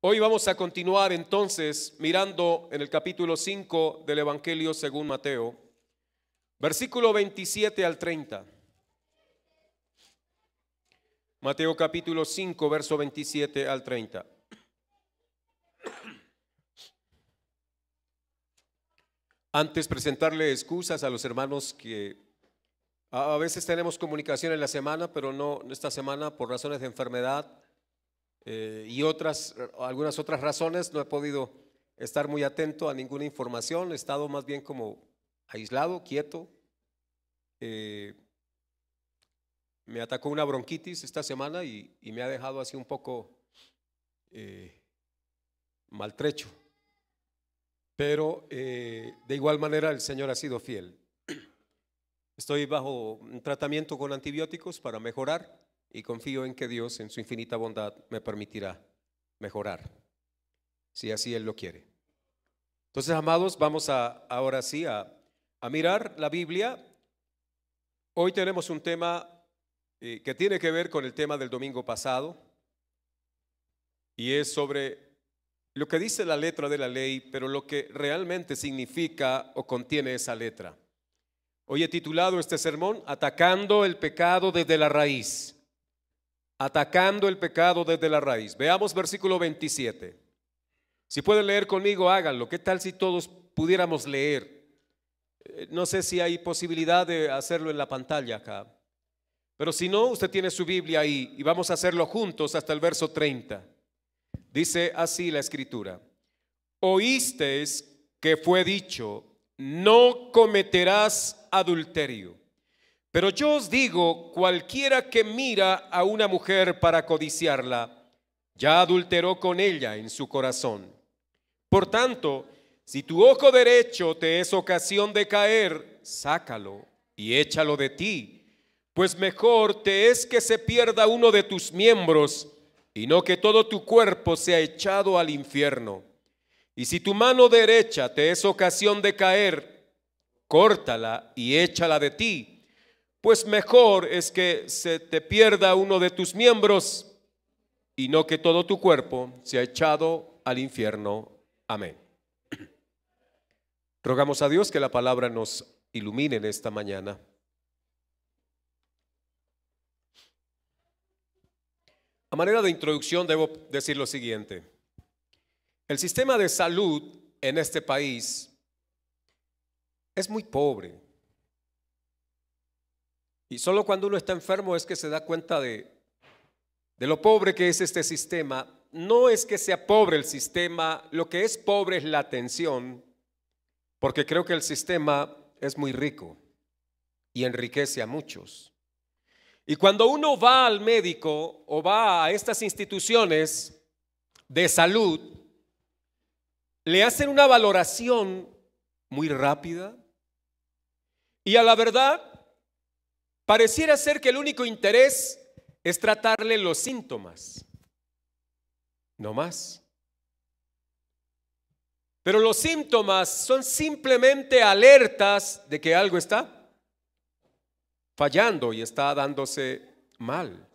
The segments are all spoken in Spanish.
Hoy vamos a continuar entonces mirando en el capítulo 5 del Evangelio según Mateo, versículo 27 al 30. Mateo capítulo 5, verso 27 al 30. Antes presentarle excusas a los hermanos que a veces tenemos comunicación en la semana, pero no esta semana por razones de enfermedad y algunas otras razones no he podido estar muy atento a ninguna información. He estado más bien como aislado, quieto. Me atacó una bronquitis esta semana y me ha dejado así un poco maltrecho. Pero de igual manera el Señor ha sido fiel. Estoy bajo un tratamiento con antibióticos para mejorar y confío en que Dios en su infinita bondad me permitirá mejorar, si así Él lo quiere. Entonces, amados, vamos ahora sí a mirar la Biblia. Hoy tenemos un tema que tiene que ver con el tema del domingo pasado y es sobre lo que dice la letra de la ley, pero lo que realmente significa o contiene esa letra. Hoy he titulado este sermón Atacando el pecado desde la raíz. Atacando el pecado desde la raíz. Veamos versículo 27. Si pueden leer conmigo, háganlo. ¿Qué tal si todos pudiéramos leer? No sé si hay posibilidad de hacerlo en la pantalla acá, pero si no, usted tiene su Biblia ahí y vamos a hacerlo juntos hasta el verso 30. Dice así la escritura: oísteis que fue dicho, no cometerás adulterio. Pero yo os digo, cualquiera que mira a una mujer para codiciarla, ya adulteró con ella en su corazón. Por tanto, si tu ojo derecho te es ocasión de caer, sácalo y échalo de ti, pues mejor te es que se pierda uno de tus miembros y no que todo tu cuerpo sea echado al infierno. Y si tu mano derecha te es ocasión de caer, córtala y échala de ti, pues mejor es que se te pierda uno de tus miembros y no que todo tu cuerpo sea echado al infierno. Amén. Rogamos a Dios que la palabra nos ilumine en esta mañana. A manera de introducción debo decir lo siguiente: el sistema de salud en este país es muy pobre. Y solo cuando uno está enfermo es que se da cuenta de lo pobre que es este sistema. No es que sea pobre el sistema, lo que es pobre es la atención, porque creo que el sistema es muy rico y enriquece a muchos. Y cuando uno va al médico o va a estas instituciones de salud, le hacen una valoración muy rápida y a la verdad pareciera ser que el único interés es tratarle los síntomas, no más. Pero los síntomas son simplemente alertas de que algo está fallando y está dándose mal.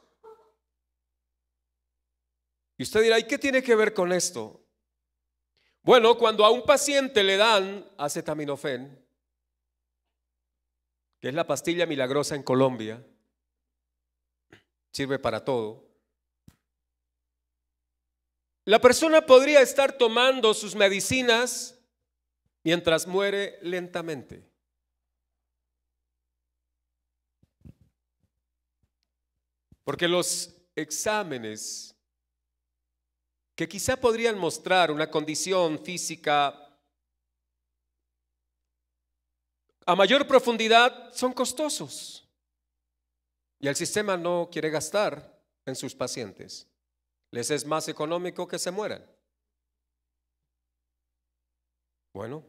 Y usted dirá, ¿y qué tiene que ver con esto? Bueno, cuando a un paciente le dan acetaminofén, que es la pastilla milagrosa en Colombia, sirve para todo. La persona podría estar tomando sus medicinas mientras muere lentamente. Porque los exámenes que quizá podrían mostrar una condición física a mayor profundidad son costosos y el sistema no quiere gastar en sus pacientes. Les es más económico que se mueran. Bueno,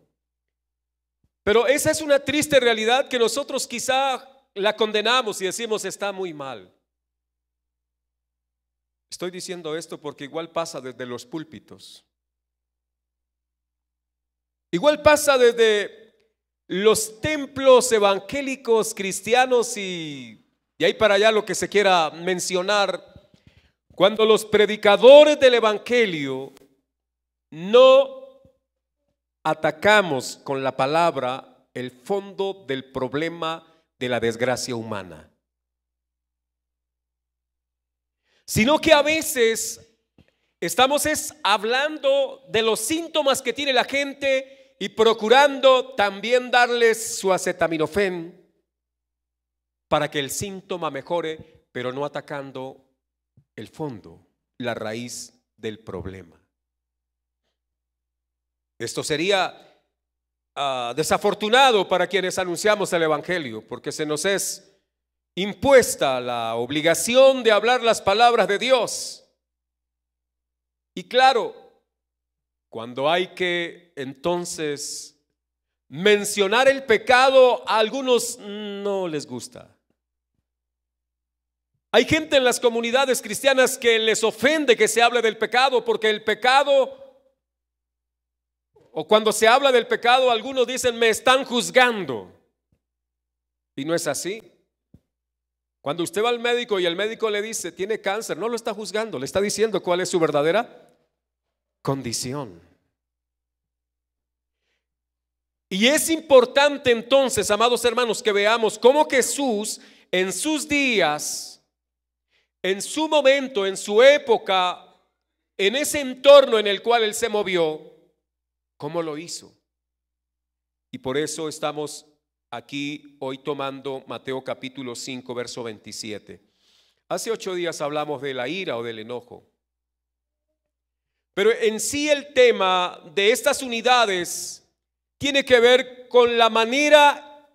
pero esa es una triste realidad que nosotros quizá la condenamos y decimos está muy mal. Estoy diciendo esto porque igual pasa desde los púlpitos. Igual pasa desde los templos evangélicos cristianos y ahí para allá lo que se quiera mencionar, cuando los predicadores del evangelio no atacamos con la palabra el fondo del problema de la desgracia humana, sino que a veces estamos hablando de los síntomas que tiene la gente y procurando también darles su acetaminofén para que el síntoma mejore, pero no atacando el fondo, la raíz del problema. Esto sería desafortunado para quienes anunciamos el Evangelio, porque se nos es impuesta la obligación de hablar las palabras de Dios. Y claro, cuando hay que entonces mencionar el pecado, a algunos no les gusta. Hay gente en las comunidades cristianas que les ofende que se hable del pecado, porque el pecado, o cuando se habla del pecado, algunos dicen me están juzgando. Y no es así. Cuando usted va al médico y el médico le dice tiene cáncer, no lo está juzgando, le está diciendo cuál es su verdadera condición. Y es importante entonces, amados hermanos, que veamos cómo Jesús en sus días, en su momento, en su época, en ese entorno en el cual Él se movió, cómo lo hizo. Y por eso estamos aquí hoy tomando Mateo capítulo 5, verso 27. Hace 8 días hablamos de la ira o del enojo. Pero en sí el tema de estas unidades tiene que ver con la manera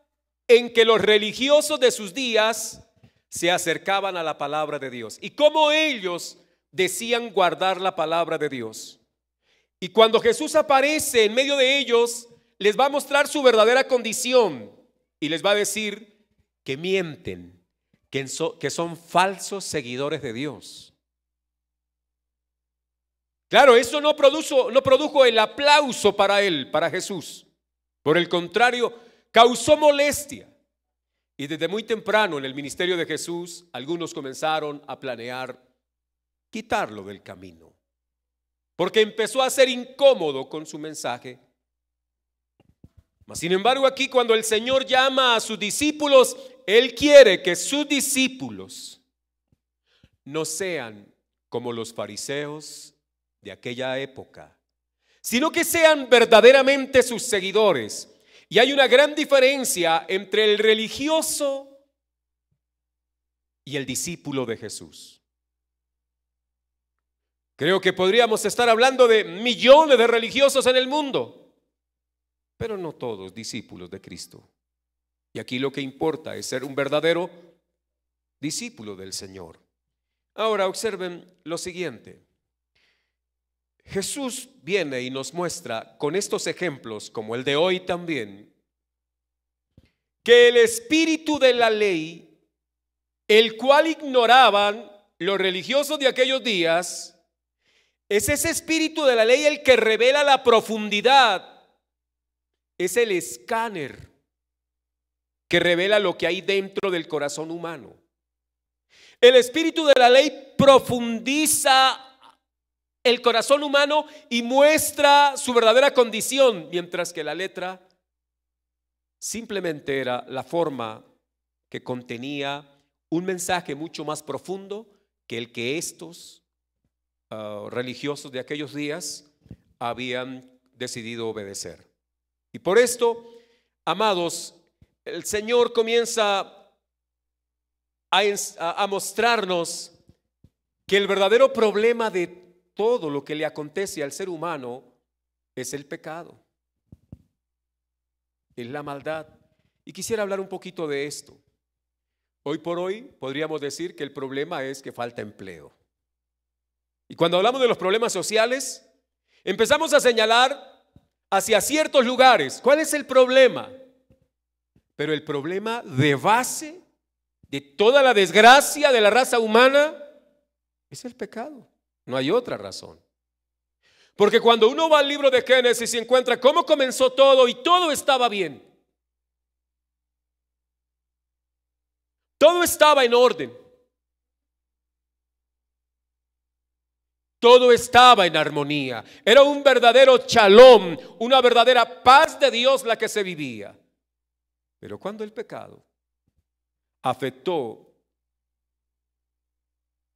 en que los religiosos de sus días se acercaban a la palabra de Dios y cómo ellos decían guardar la palabra de Dios. Y cuando Jesús aparece en medio de ellos, les va a mostrar su verdadera condición y les va a decir que mienten, que son falsos seguidores de Dios. Claro, eso no produjo el aplauso para él, para Jesús. Por el contrario, causó molestia. Y desde muy temprano en el ministerio de Jesús, algunos comenzaron a planear quitarlo del camino, porque empezó a ser incómodo con su mensaje. Mas sin embargo, aquí cuando el Señor llama a sus discípulos, Él quiere que sus discípulos no sean como los fariseos de aquella época, sino que sean verdaderamente sus seguidores. Y hay una gran diferencia entre el religioso y el discípulo de Jesús. Creo que podríamos estar hablando de millones de religiosos en el mundo, pero no todos discípulos de Cristo. Y aquí lo que importa es ser un verdadero discípulo del Señor. Ahora observen lo siguiente. Jesús viene y nos muestra con estos ejemplos, como el de hoy también, que el espíritu de la ley, el cual ignoraban los religiosos de aquellos días, es ese espíritu de la ley el que revela la profundidad, es el escáner que revela lo que hay dentro del corazón humano. El espíritu de la ley profundiza el corazón humano y muestra su verdadera condición, mientras que la letra simplemente era la forma que contenía un mensaje mucho más profundo que el que estos religiosos de aquellos días habían decidido obedecer. Y por esto, amados, el Señor comienza a mostrarnos que el verdadero problema de todo lo que le acontece al ser humano es el pecado, es la maldad. Y quisiera hablar un poquito de esto. Hoy por hoy podríamos decir que el problema es que falta empleo. Y cuando hablamos de los problemas sociales, empezamos a señalar hacia ciertos lugares. ¿Cuál es el problema? Pero el problema de base de toda la desgracia de la raza humana es el pecado. No hay otra razón. Porque cuando uno va al libro de Génesis y encuentra cómo comenzó todo y todo estaba bien, todo estaba en orden. Todo estaba en armonía. Era un verdadero shalom, una verdadera paz de Dios la que se vivía. Pero cuando el pecado afectó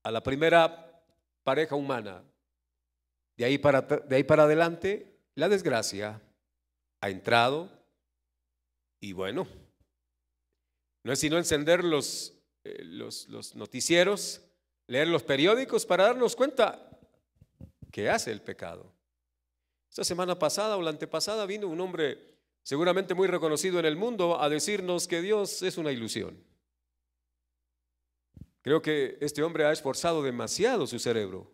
a la primera pareja humana, de ahí para adelante, la desgracia ha entrado. Y bueno, no es sino encender los noticieros, leer los periódicos para darnos cuenta qué hace el pecado. Esta semana pasada o la antepasada vino un hombre seguramente muy reconocido en el mundo a decirnos que Dios es una ilusión. Creo que este hombre ha esforzado demasiado su cerebro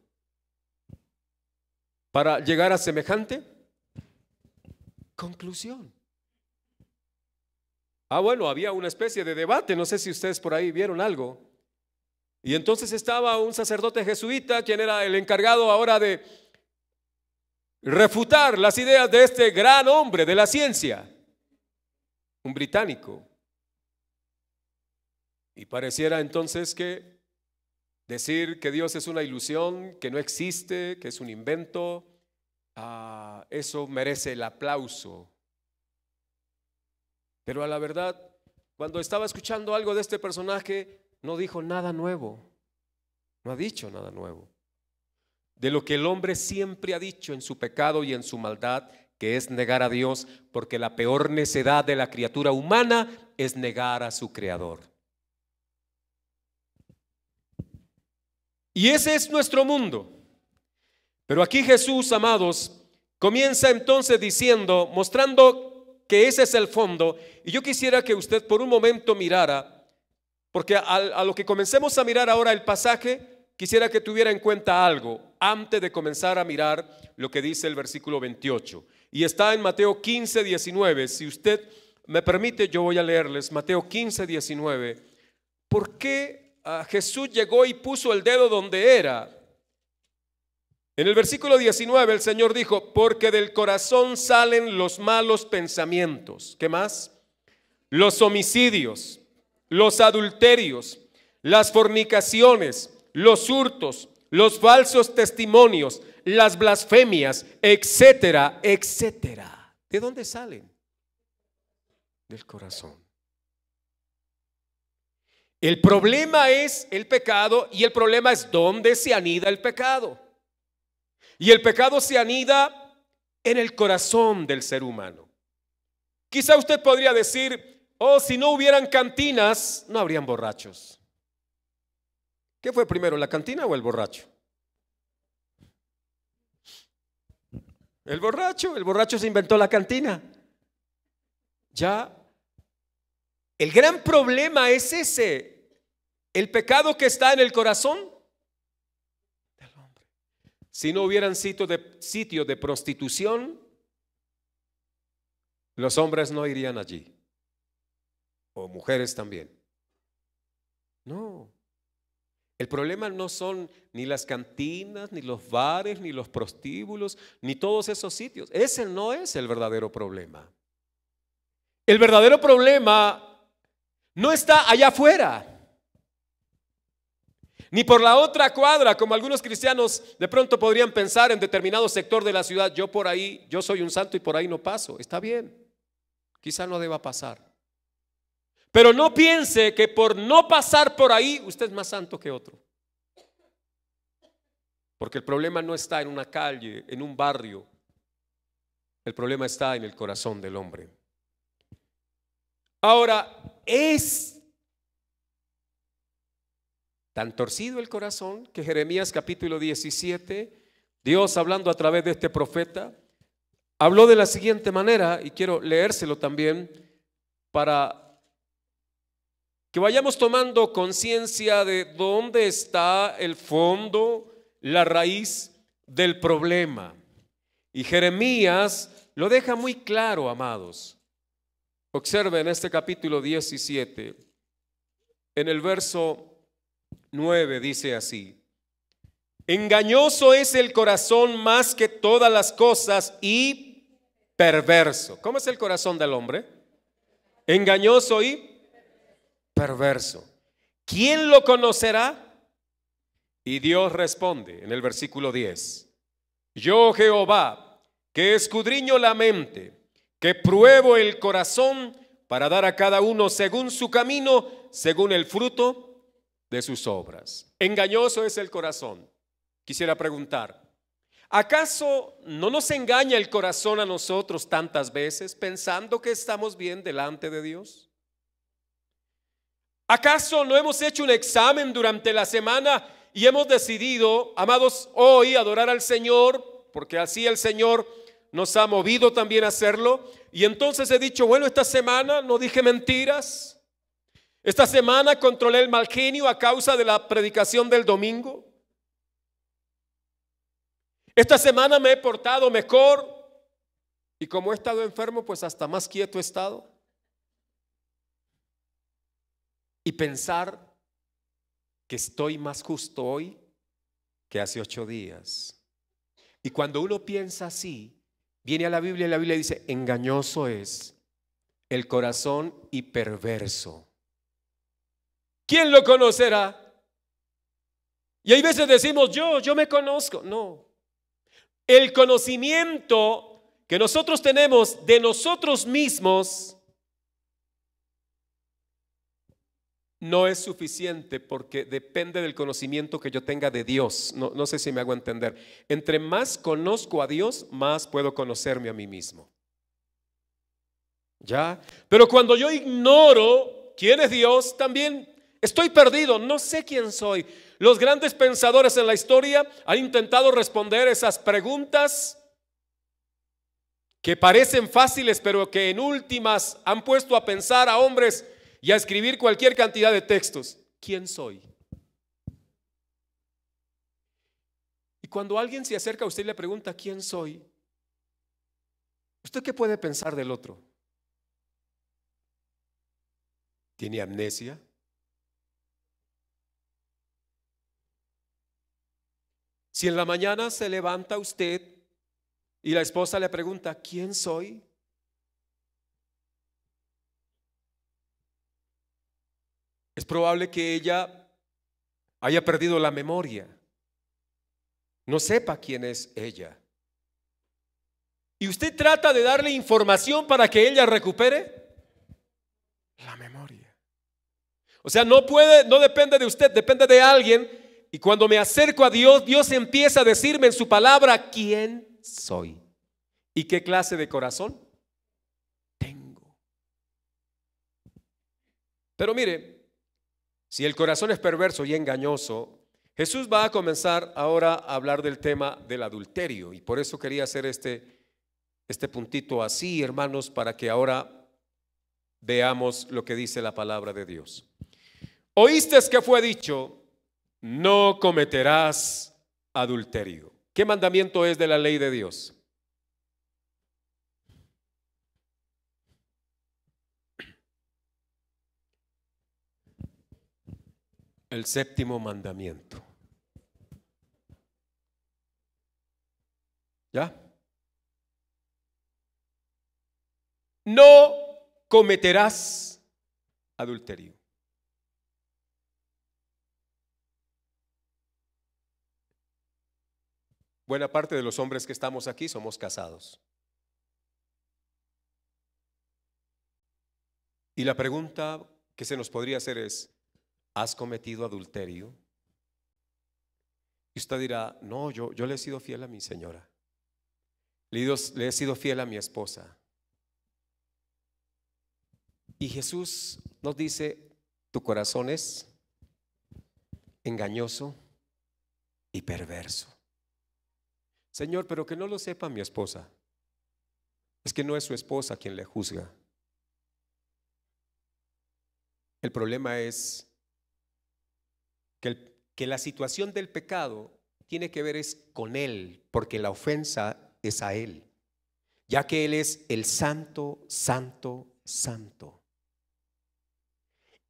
para llegar a semejante conclusión. Bueno, había una especie de debate, no sé si ustedes por ahí vieron algo. Y entonces estaba un sacerdote jesuita, quien era el encargado ahora de refutar las ideas de este gran hombre de la ciencia, un británico. Y pareciera entonces que decir que Dios es una ilusión, que no existe, que es un invento, eso merece el aplauso. Pero a la verdad, cuando estaba escuchando algo de este personaje, no dijo nada nuevo, no ha dicho nada nuevo. De lo que el hombre siempre ha dicho en su pecado y en su maldad, que es negar a Dios, porque la peor necedad de la criatura humana es negar a su Creador. Y ese es nuestro mundo. Pero aquí Jesús, amados, comienza entonces diciendo, mostrando que ese es el fondo. Y yo quisiera que usted por un momento mirara, porque a lo que comencemos a mirar ahora el pasaje, quisiera que tuviera en cuenta algo antes de comenzar a mirar lo que dice el versículo 28. Y está en Mateo 15, 19. Si usted me permite, yo voy a leerles Mateo 15, 19. ¿Por qué Jesús llegó y puso el dedo donde era? En el versículo 19 el Señor dijo, porque del corazón salen los malos pensamientos. ¿Qué más? Los homicidios, los adulterios, las fornicaciones, los hurtos, los falsos testimonios, las blasfemias, etcétera, etcétera. ¿De dónde salen? Del corazón. El problema es el pecado y el problema es dónde se anida el pecado. Y el pecado se anida en el corazón del ser humano. Quizá usted podría decir, si no hubieran cantinas, no habrían borrachos. ¿Qué fue primero, la cantina o el borracho? El borracho se inventó la cantina. Ya, el gran problema es ese, el pecado que está en el corazón. Si no hubieran sitio de prostitución, los hombres no irían allí, o mujeres también. No, el problema no son ni las cantinas, ni los bares, ni los prostíbulos, ni todos esos sitios. Ese no es el verdadero problema. El verdadero problema no está allá afuera, ni por la otra cuadra, como algunos cristianos de pronto podrían pensar en determinado sector de la ciudad. Yo por ahí, yo soy un santo y por ahí no paso. Está bien, quizá no deba pasar. Pero no piense que por no pasar por ahí usted es más santo que otro. Porque el problema no está en una calle, en un barrio. El problema está en el corazón del hombre. Ahora, es tan torcido el corazón que Jeremías capítulo 17, Dios hablando a través de este profeta, habló de la siguiente manera, y quiero leérselo también para que vayamos tomando conciencia de dónde está el fondo, la raíz del problema. Y Jeremías lo deja muy claro, amados. Observen este capítulo 17, en el verso 9 dice así: engañoso es el corazón más que todas las cosas y perverso. ¿Cómo es el corazón del hombre? Engañoso y perverso. ¿Quién lo conocerá? Y Dios responde en el versículo 10: yo Jehová, que escudriño la mente, que pruebo el corazón, para dar a cada uno según su camino, según el fruto de sus obras. Engañoso es el corazón. Quisiera preguntar, ¿acaso no nos engaña el corazón a nosotros tantas veces pensando que estamos bien delante de Dios? ¿Acaso no hemos hecho un examen durante la semana y hemos decidido, amados, hoy adorar al Señor, porque así el Señor nos ha movido también a hacerlo? Y entonces he dicho, bueno, esta semana no dije mentiras, esta semana controlé el mal genio a causa de la predicación del domingo, esta semana me he portado mejor, y como he estado enfermo, pues hasta más quieto he estado. Y pensar que estoy más justo hoy que hace 8 días. Y cuando uno piensa así, viene a la Biblia y la Biblia dice, engañoso es el corazón y perverso. ¿Quién lo conocerá? Y hay veces decimos, yo me conozco. No. El conocimiento que nosotros tenemos de nosotros mismos no es suficiente, porque depende del conocimiento que yo tenga de Dios. No sé si me hago entender. Entre más conozco a Dios, más puedo conocerme a mí mismo. ¿Ya? Pero cuando yo ignoro quién es Dios, también estoy perdido, no sé quién soy. Los grandes pensadores en la historia han intentado responder esas preguntas que parecen fáciles, pero que en últimas han puesto a pensar a hombres y a escribir cualquier cantidad de textos. ¿Quién soy? Y cuando alguien se acerca a usted y le pregunta ¿quién soy?, ¿usted qué puede pensar del otro? ¿Tiene amnesia? Si en la mañana se levanta usted y la esposa le pregunta ¿quién soy?, es probable que ella haya perdido la memoria, no sepa quién es ella. Y usted trata de darle información para que ella recupere la memoria. O sea, no depende de usted, depende de alguien. Y cuando me acerco a Dios, Dios empieza a decirme en su palabra quién soy y qué clase de corazón tengo. Pero mire, si el corazón es perverso y engañoso, Jesús va a comenzar ahora a hablar del tema del adulterio. Y por eso quería hacer este puntito así, hermanos, para que ahora veamos lo que dice la palabra de Dios. Oíste que fue dicho, no cometerás adulterio. ¿Qué mandamiento es de la ley de Dios? El 7º mandamiento. ¿Ya? No cometerás adulterio. Buena parte de los hombres que estamos aquí somos casados. Y la pregunta que se nos podría hacer es, ¿has cometido adulterio? Y usted dirá, no, yo le he sido fiel a mi señora, le he sido fiel a mi esposa. Y Jesús nos dice, tu corazón es engañoso y perverso. Señor, pero que no lo sepa mi esposa. Es que no es su esposa quien le juzga. El problema es que la situación del pecado tiene que ver es con él, porque la ofensa es a él, ya que él es el santo, santo, santo.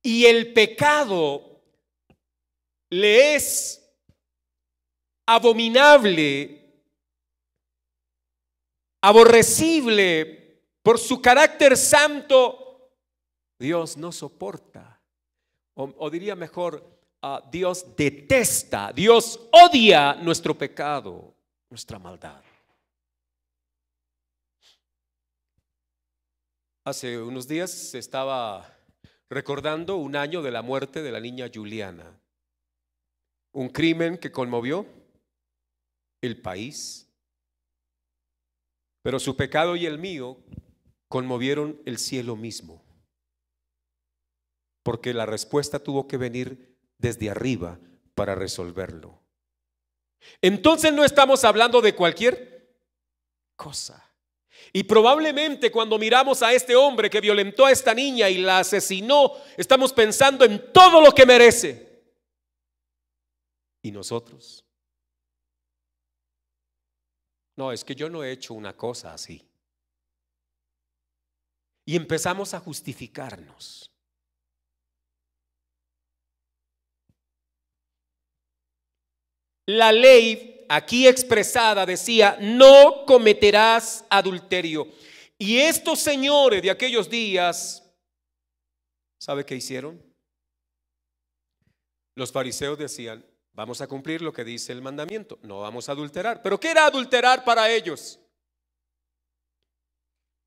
Y el pecado le es abominable, aborrecible por su carácter santo. Dios no soporta, o diría mejor, Dios detesta, Dios odia nuestro pecado, nuestra maldad. Hace unos días se estaba recordando un año de la muerte de la niña Juliana, un crimen que conmovió el país, pero su pecado y el mío conmovieron el cielo mismo, porque la respuesta tuvo que venir desde arriba para resolverlo. Entonces no estamos hablando de cualquier cosa. Y probablemente cuando miramos a este hombre que violentó a esta niña y la asesinó, estamos pensando en todo lo que merece. ¿Y nosotros? No, es que yo no he hecho una cosa así. Y empezamos a justificarnos. La ley aquí expresada decía: no cometerás adulterio. Y estos señores de aquellos días, ¿sabe qué hicieron? Los fariseos decían: vamos a cumplir lo que dice el mandamiento, no vamos a adulterar. ¿Pero qué era adulterar para ellos?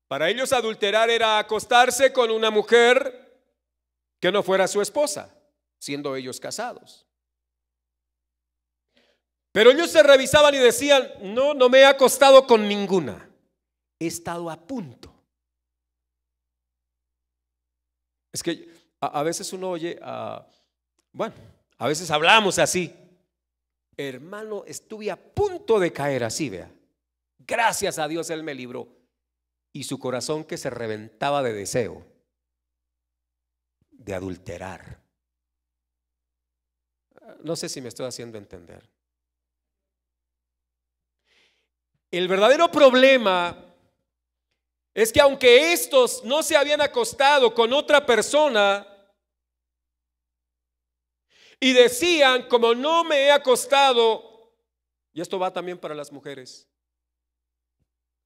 Para ellos adulterar era acostarse con una mujer que no fuera su esposa, siendo ellos casados. Pero ellos se revisaban y decían: no me he acostado con ninguna, he estado a punto. Es que a veces uno oye, bueno, a veces hablamos así: hermano, estuve a punto de caer, así vea, gracias a Dios Él me libró. Y su corazón que se reventaba de deseo de adulterar. No sé si me estoy haciendo entender. El verdadero problema es que aunque estos no se habían acostado con otra persona y decían: como no me he acostado, y esto va también para las mujeres,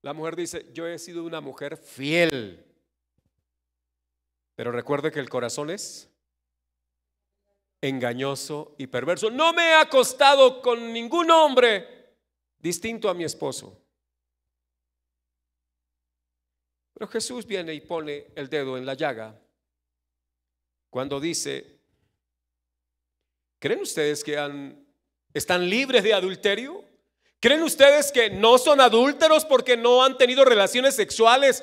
la mujer dice: yo he sido una mujer fiel, pero recuerde que el corazón es engañoso y perverso. No me he acostado con ningún hombre distinto a mi esposo. Pero Jesús viene y pone el dedo en la llaga cuando dice: ¿creen ustedes que están libres de adulterio? ¿Creen ustedes que no son adúlteros porque no han tenido relaciones sexuales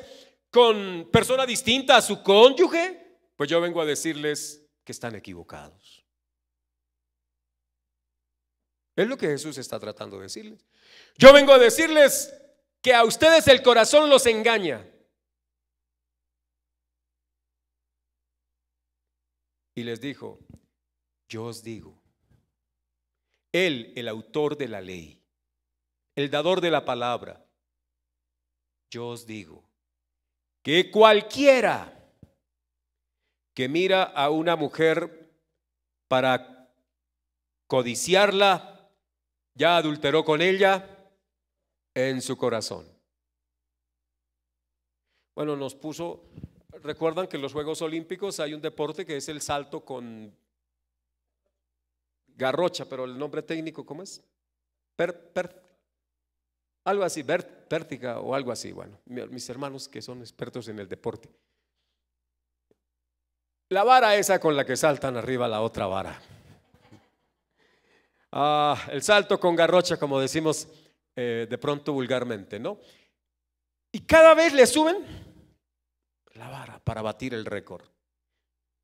con persona distinta a su cónyuge? Pues yo vengo a decirles que están equivocados. Es lo que Jesús está tratando de decirles. Yo vengo a decirles que a ustedes el corazón los engaña. Y les dijo: yo os digo, Él, el autor de la ley, el dador de la palabra, yo os digo que cualquiera que mira a una mujer para codiciarla, ya adulteró con ella en su corazón. Bueno, recuerdan que en los Juegos Olímpicos hay un deporte que es el salto con garrocha, pero el nombre técnico, ¿cómo es? Algo así, pértiga o algo así. Bueno, mis hermanos que son expertos en el deporte. La vara esa con la que saltan arriba la otra vara. El salto con garrocha, como decimos de pronto vulgarmente, ¿no? Y cada vez le suben la vara para batir el récord.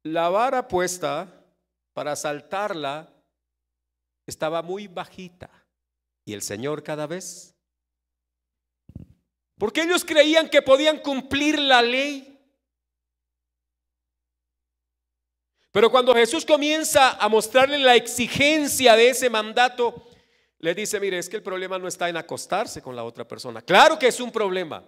La vara puesta para saltarla estaba muy bajita y el Señor cada vez, porque ellos creían que podían cumplir la ley. Pero cuando Jesús comienza a mostrarle la exigencia de ese mandato, le dice: mire, es que el problema no está en acostarse con la otra persona. Claro que es un problema.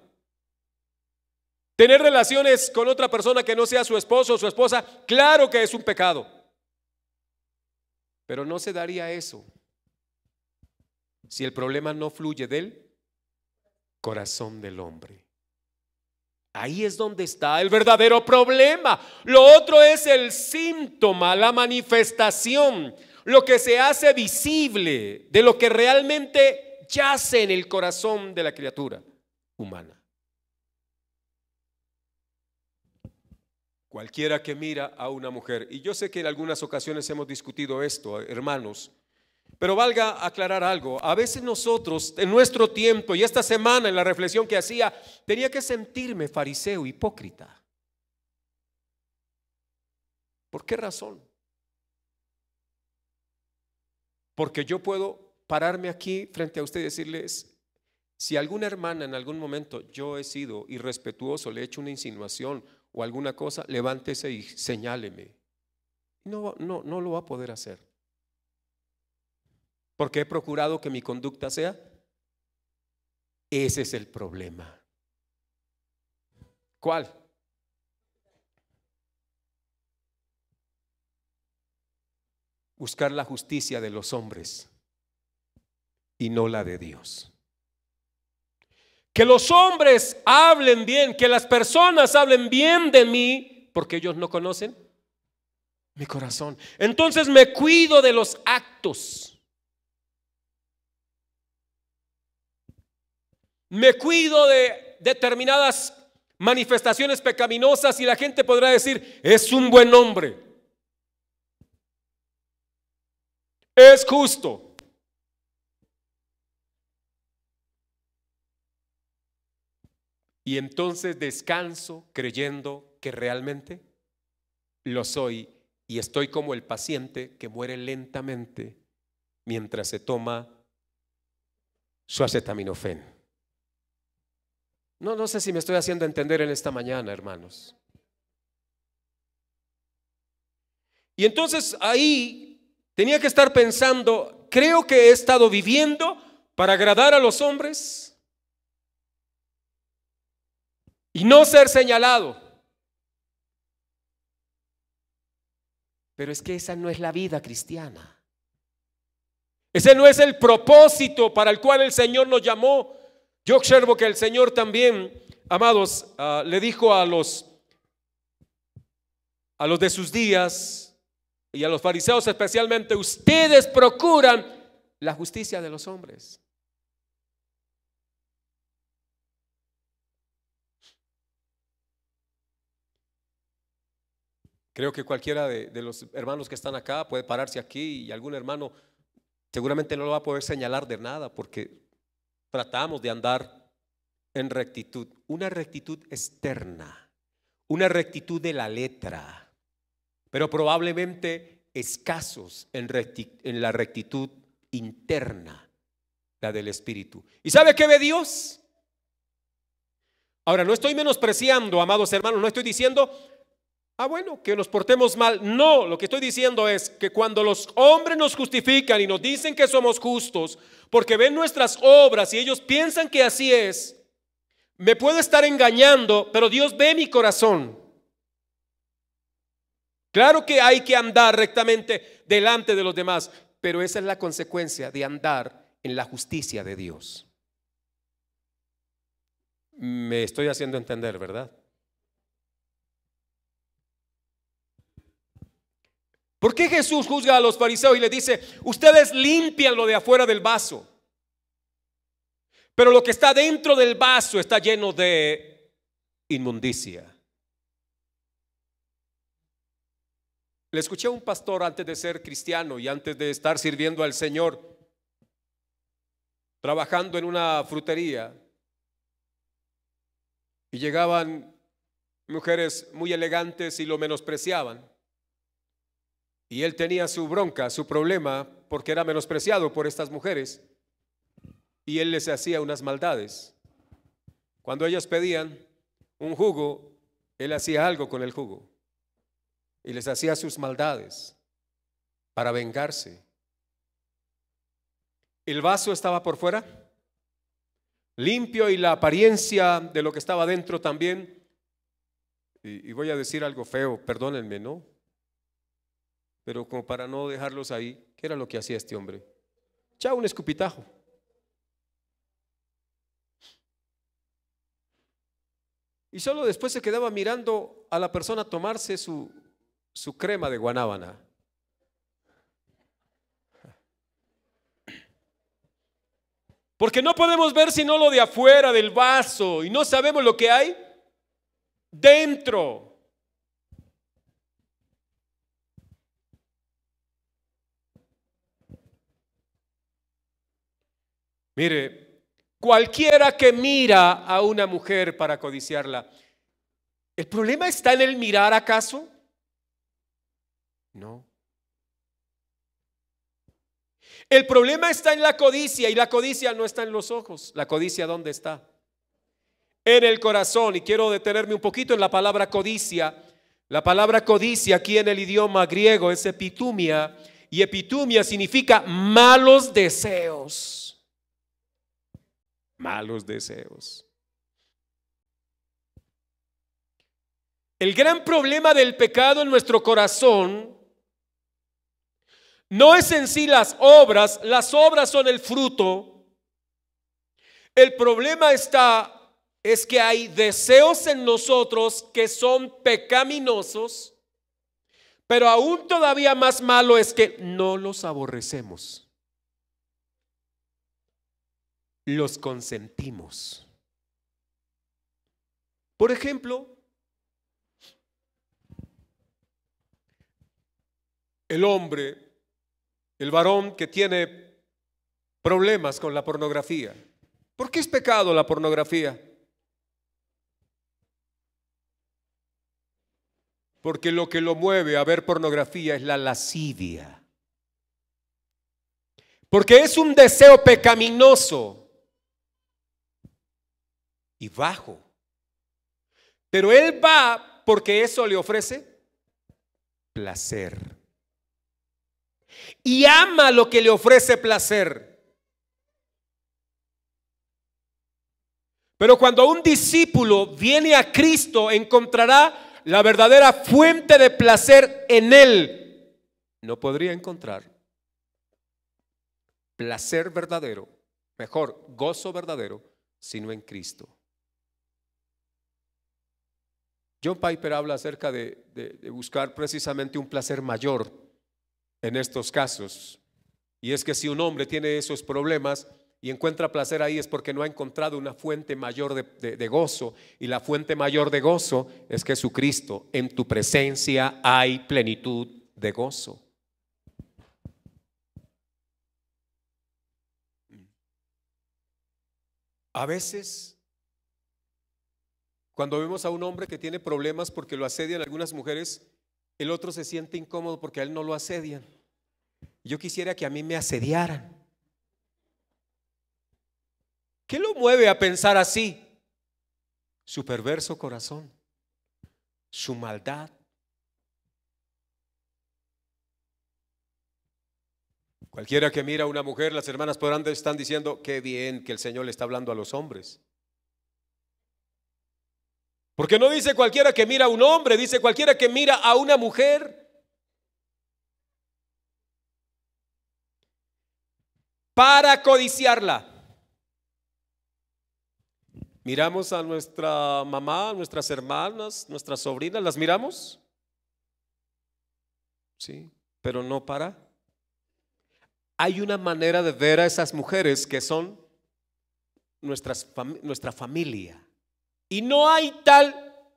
Tener relaciones con otra persona que no sea su esposo o su esposa, claro que es un pecado. Pero no se daría eso si el problema no fluye del corazón del hombre. Ahí es donde está el verdadero problema. Lo otro es el síntoma, la manifestación, lo que se hace visible de lo que realmente yace en el corazón de la criatura humana. Cualquiera que mira a una mujer, y yo sé que en algunas ocasiones hemos discutido esto, hermanos, pero valga aclarar algo. A veces nosotros en nuestro tiempo y esta semana en la reflexión que hacía, tenía que sentirme fariseo, hipócrita. ¿Por qué razón? Porque yo puedo pararme aquí frente a usted y decirles, si alguna hermana en algún momento yo he sido irrespetuoso, le he hecho una insinuación o alguna cosa, levántese y señáleme. No lo va a poder hacer. Porque he procurado que mi conducta sea. Ese es el problema. ¿Cuál? Buscar la justicia de los hombres y no la de Dios. Que los hombres hablen bien, que las personas hablen bien de mí, porque ellos no conocen mi corazón. Entonces me cuido de los actos. Me cuido de determinadas manifestaciones pecaminosas y la gente podrá decir, es un buen hombre, es justo. Y entonces descanso creyendo que realmente lo soy y estoy como el paciente que muere lentamente mientras se toma su acetaminofén. No sé si me estoy haciendo entender en esta mañana, hermanos. Y entonces ahí tenía que estar pensando, creo que he estado viviendo para agradar a los hombres y no ser señalado. Pero es que esa no es la vida cristiana. Ese no es el propósito para el cual el Señor nos llamó. Yo observo que el Señor también, amados, le dijo a los de sus días y a los fariseos especialmente, ustedes procuran la justicia de los hombres. Creo que cualquiera de los hermanos que están acá puede pararse aquí y algún hermano seguramente no lo va a poder señalar de nada porque tratamos de andar en rectitud, una rectitud externa, una rectitud de la letra, pero probablemente escasos en la rectitud interna, la del espíritu. ¿Y sabe qué ve Dios? Ahora, no estoy menospreciando, amados hermanos, no estoy diciendo bueno, que nos portemos mal. No, lo que estoy diciendo es que cuando los hombres nos justifican y nos dicen que somos justos porque ven nuestras obras y ellos piensan que así es, me puedo estar engañando, pero Dios ve mi corazón. Claro que hay que andar rectamente delante de los demás, pero esa es la consecuencia de andar en la justicia de Dios. Me estoy haciendo entender, ¿verdad? ¿Por qué Jesús juzga a los fariseos y les dice, ustedes limpian lo de afuera del vaso, pero lo que está dentro del vaso está lleno de inmundicia? Le escuché a un pastor antes de ser cristiano y antes de estar sirviendo al Señor, trabajando en una frutería, y llegaban mujeres muy elegantes y lo menospreciaban. Y él tenía su bronca, su problema, porque era menospreciado por estas mujeres. Y él les hacía unas maldades. Cuando ellas pedían un jugo, él hacía algo con el jugo. Y les hacía sus maldades para vengarse. El vaso estaba por fuera, limpio, y la apariencia de lo que estaba dentro también. Y voy a decir algo feo, perdónenme, ¿no? Pero como para no dejarlos ahí, ¿qué era lo que hacía este hombre? Echaba un escupitajo. y solo después se quedaba mirando a la persona tomarse su crema de guanábana. Porque no podemos ver sino lo de afuera del vaso y no sabemos lo que hay dentro. Mire, cualquiera que mira a una mujer para codiciarla, ¿el problema está en el mirar acaso? No. El problema está en la codicia, y la codicia no está en los ojos. La codicia, ¿dónde está? En el corazón. Y quiero detenerme un poquito en la palabra codicia. La palabra codicia aquí en el idioma griego es epitumia, y epitumia significa malos deseos. Malos deseos. El gran problema del pecado en nuestro corazón no es en sí las obras son el fruto. El problema es que hay deseos en nosotros que son pecaminosos, pero aún todavía más malo es que no los aborrecemos, los consentimos. Por ejemplo, el hombre, el varón que tiene problemas con la pornografía. ¿Por qué es pecado la pornografía? Porque lo que lo mueve a ver pornografía es la lascivia. Porque es un deseo pecaminoso y bajo. Pero él va porque eso le ofrece placer. Y ama lo que le ofrece placer. Pero cuando un discípulo viene a Cristo, encontrará la verdadera fuente de placer en Él. No podría encontrar placer verdadero, mejor, gozo verdadero, sino en Cristo. John Piper habla acerca de buscar precisamente un placer mayor en estos casos. Y es que si un hombre tiene esos problemas y encuentra placer ahí, es porque no ha encontrado una fuente mayor de gozo. Y la fuente mayor de gozo es Jesucristo. En tu presencia hay plenitud de gozo. A veces, cuando vemos a un hombre que tiene problemas porque lo asedian algunas mujeres, el otro se siente incómodo porque a él no lo asedian. Yo quisiera que a mí me asediaran. ¿Qué lo mueve a pensar así? Su perverso corazón, su maldad. Cualquiera que mira a una mujer, las hermanas podrán estar diciendo, qué bien que el Señor le está hablando a los hombres. Porque no dice cualquiera que mira a un hombre, dice cualquiera que mira a una mujer. Para codiciarla. Miramos a nuestra mamá, a nuestras hermanas, nuestras sobrinas, ¿las miramos? Sí, pero no para. Hay una manera de ver a esas mujeres que son nuestra familia. Y no hay tal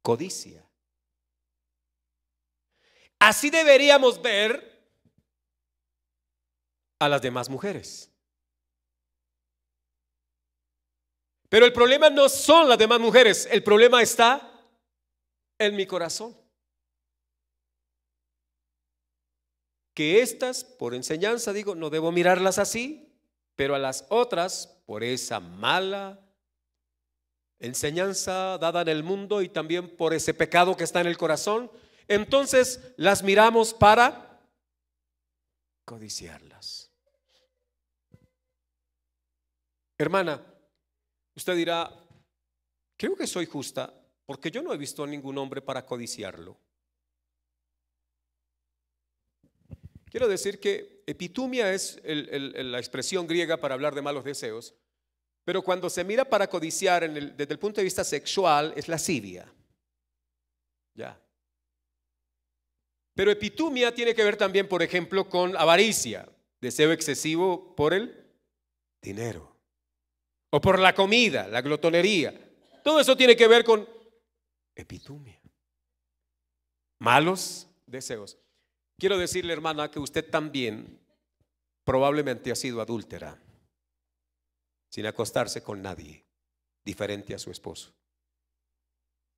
codicia. Así deberíamos ver a las demás mujeres. Pero el problema no son las demás mujeres, el problema está en mi corazón. Que estas, por enseñanza, digo, no debo mirarlas así, pero a las otras, por esa mala enseñanza dada en el mundo y también por ese pecado que está en el corazón, entonces las miramos para codiciarlas. Hermana, usted dirá, creo que soy justa porque yo no he visto a ningún hombre para codiciarlo. Quiero decir que epitumia es la expresión griega para hablar de malos deseos, Pero cuando se mira para codiciar desde el punto de vista sexual, es lascivia. Ya. Pero epitumia tiene que ver también, por ejemplo, con avaricia, deseo excesivo por el dinero o por la comida, la glotonería. Todo eso tiene que ver con epitumia, malos deseos. Quiero decirle, hermana, que usted también probablemente ha sido adúltera sin acostarse con nadie diferente a su esposo.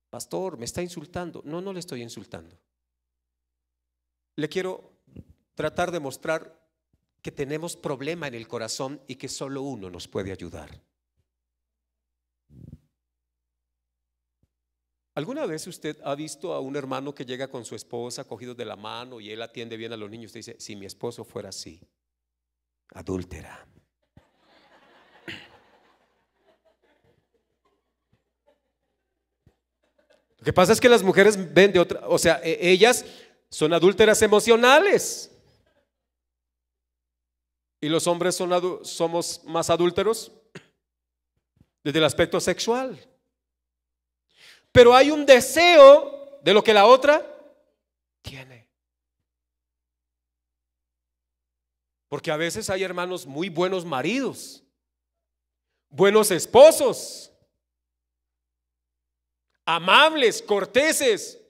Pastor, me está insultando. No, no le estoy insultando. Le quiero tratar de mostrar que tenemos problema en el corazón y que solo uno nos puede ayudar. ¿Alguna vez usted ha visto a un hermano que llega con su esposa cogidos de la mano y él atiende bien a los niños? Usted dice, si mi esposo fuera así, adúltera. Lo que pasa es que las mujeres ven de otra, o sea, ellas son adúlteras emocionales. Y los hombres somos más adúlteros desde el aspecto sexual. Pero hay un deseo de lo que la otra tiene. Porque a veces hay hermanos muy buenos maridos, buenos esposos, amables, corteses.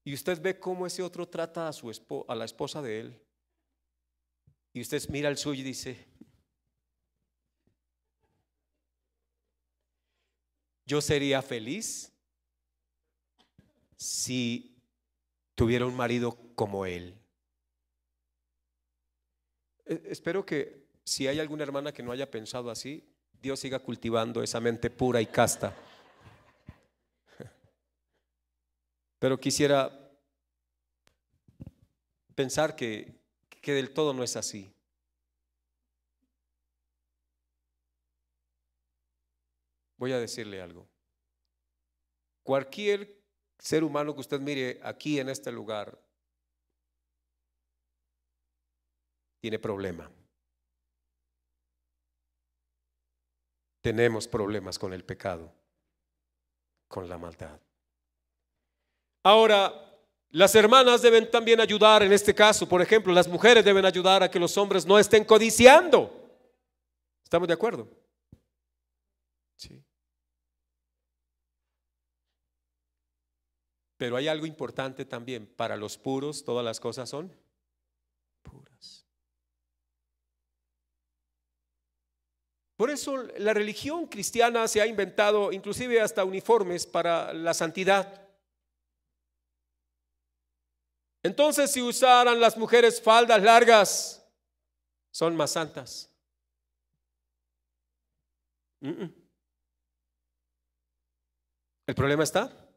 Y usted ve cómo ese otro trata a la esposa de él. Y usted mira al suyo y dice, yo sería feliz si tuviera un marido como él. Espero que si hay alguna hermana que no haya pensado así, Dios siga cultivando esa mente pura y casta. Pero quisiera pensar que del todo no es así. Voy a decirle algo. Cualquier ser humano que usted mire aquí en este lugar tiene problema. Tenemos problemas con el pecado, con la maldad. Ahora, las hermanas deben también ayudar en este caso. Por ejemplo, las mujeres deben ayudar a que los hombres no estén codiciando. ¿Estamos de acuerdo? Sí. Pero hay algo importante también. Para los puros, todas las cosas son puras. Por eso la religión cristiana se ha inventado inclusive hasta uniformes para la santidad. Entonces, si usaran las mujeres faldas largas, son más santas. El problema está.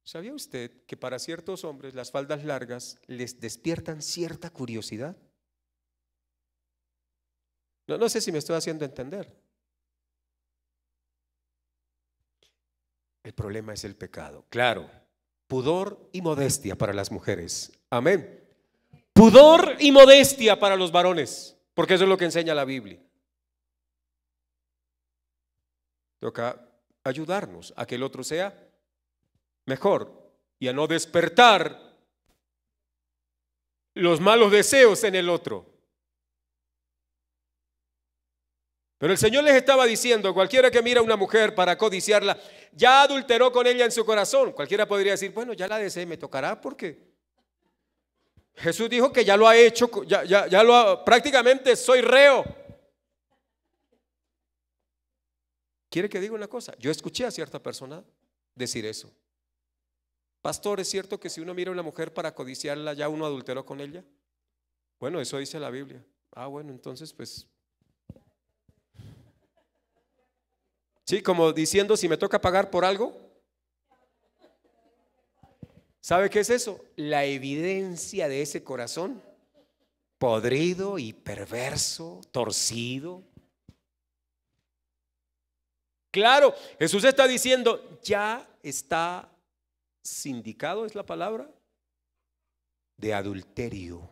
¿Sabía usted que para ciertos hombres las faldas largas les despiertan cierta curiosidad? No sé si me estoy haciendo entender. El problema es el pecado. Claro, pudor y modestia para las mujeres. Amén. Pudor y modestia para los varones, porque eso es lo que enseña la Biblia. Toca ayudarnos a que el otro sea mejor y a no despertar los malos deseos en el otro. Pero el Señor les estaba diciendo, cualquiera que mira a una mujer para codiciarla, ya adulteró con ella en su corazón. Cualquiera podría decir, bueno, ya la deseé, me tocará porque Jesús dijo que ya lo ha hecho, prácticamente soy reo. ¿Quiere que diga una cosa? Yo escuché a cierta persona decir eso. Pastor, ¿es cierto que si uno mira a una mujer para codiciarla, ya uno adulteró con ella? Bueno, eso dice la Biblia. Ah, bueno, entonces pues sí, como diciendo, si me toca pagar por algo. ¿Sabe qué es eso? La evidencia de ese corazón podrido y perverso, torcido. Claro, Jesús está diciendo, ya está sindicado, es la palabra, de adulterio.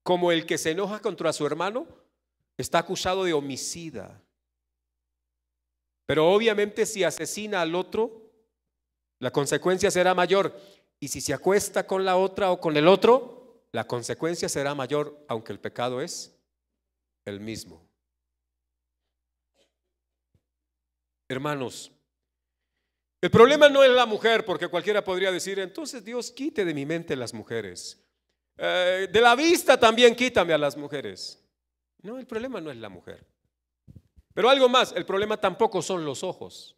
Como el que se enoja contra su hermano está acusado de homicida. Pero obviamente si asesina al otro, la consecuencia será mayor. Y si se acuesta con la otra o con el otro, la consecuencia será mayor, aunque el pecado es el mismo. Hermanos, el problema no es la mujer, porque cualquiera podría decir, entonces Dios quite de mi mente las mujeres. De la vista también quítame a las mujeres. No, el problema no es la mujer. Pero algo más, el problema tampoco son los ojos.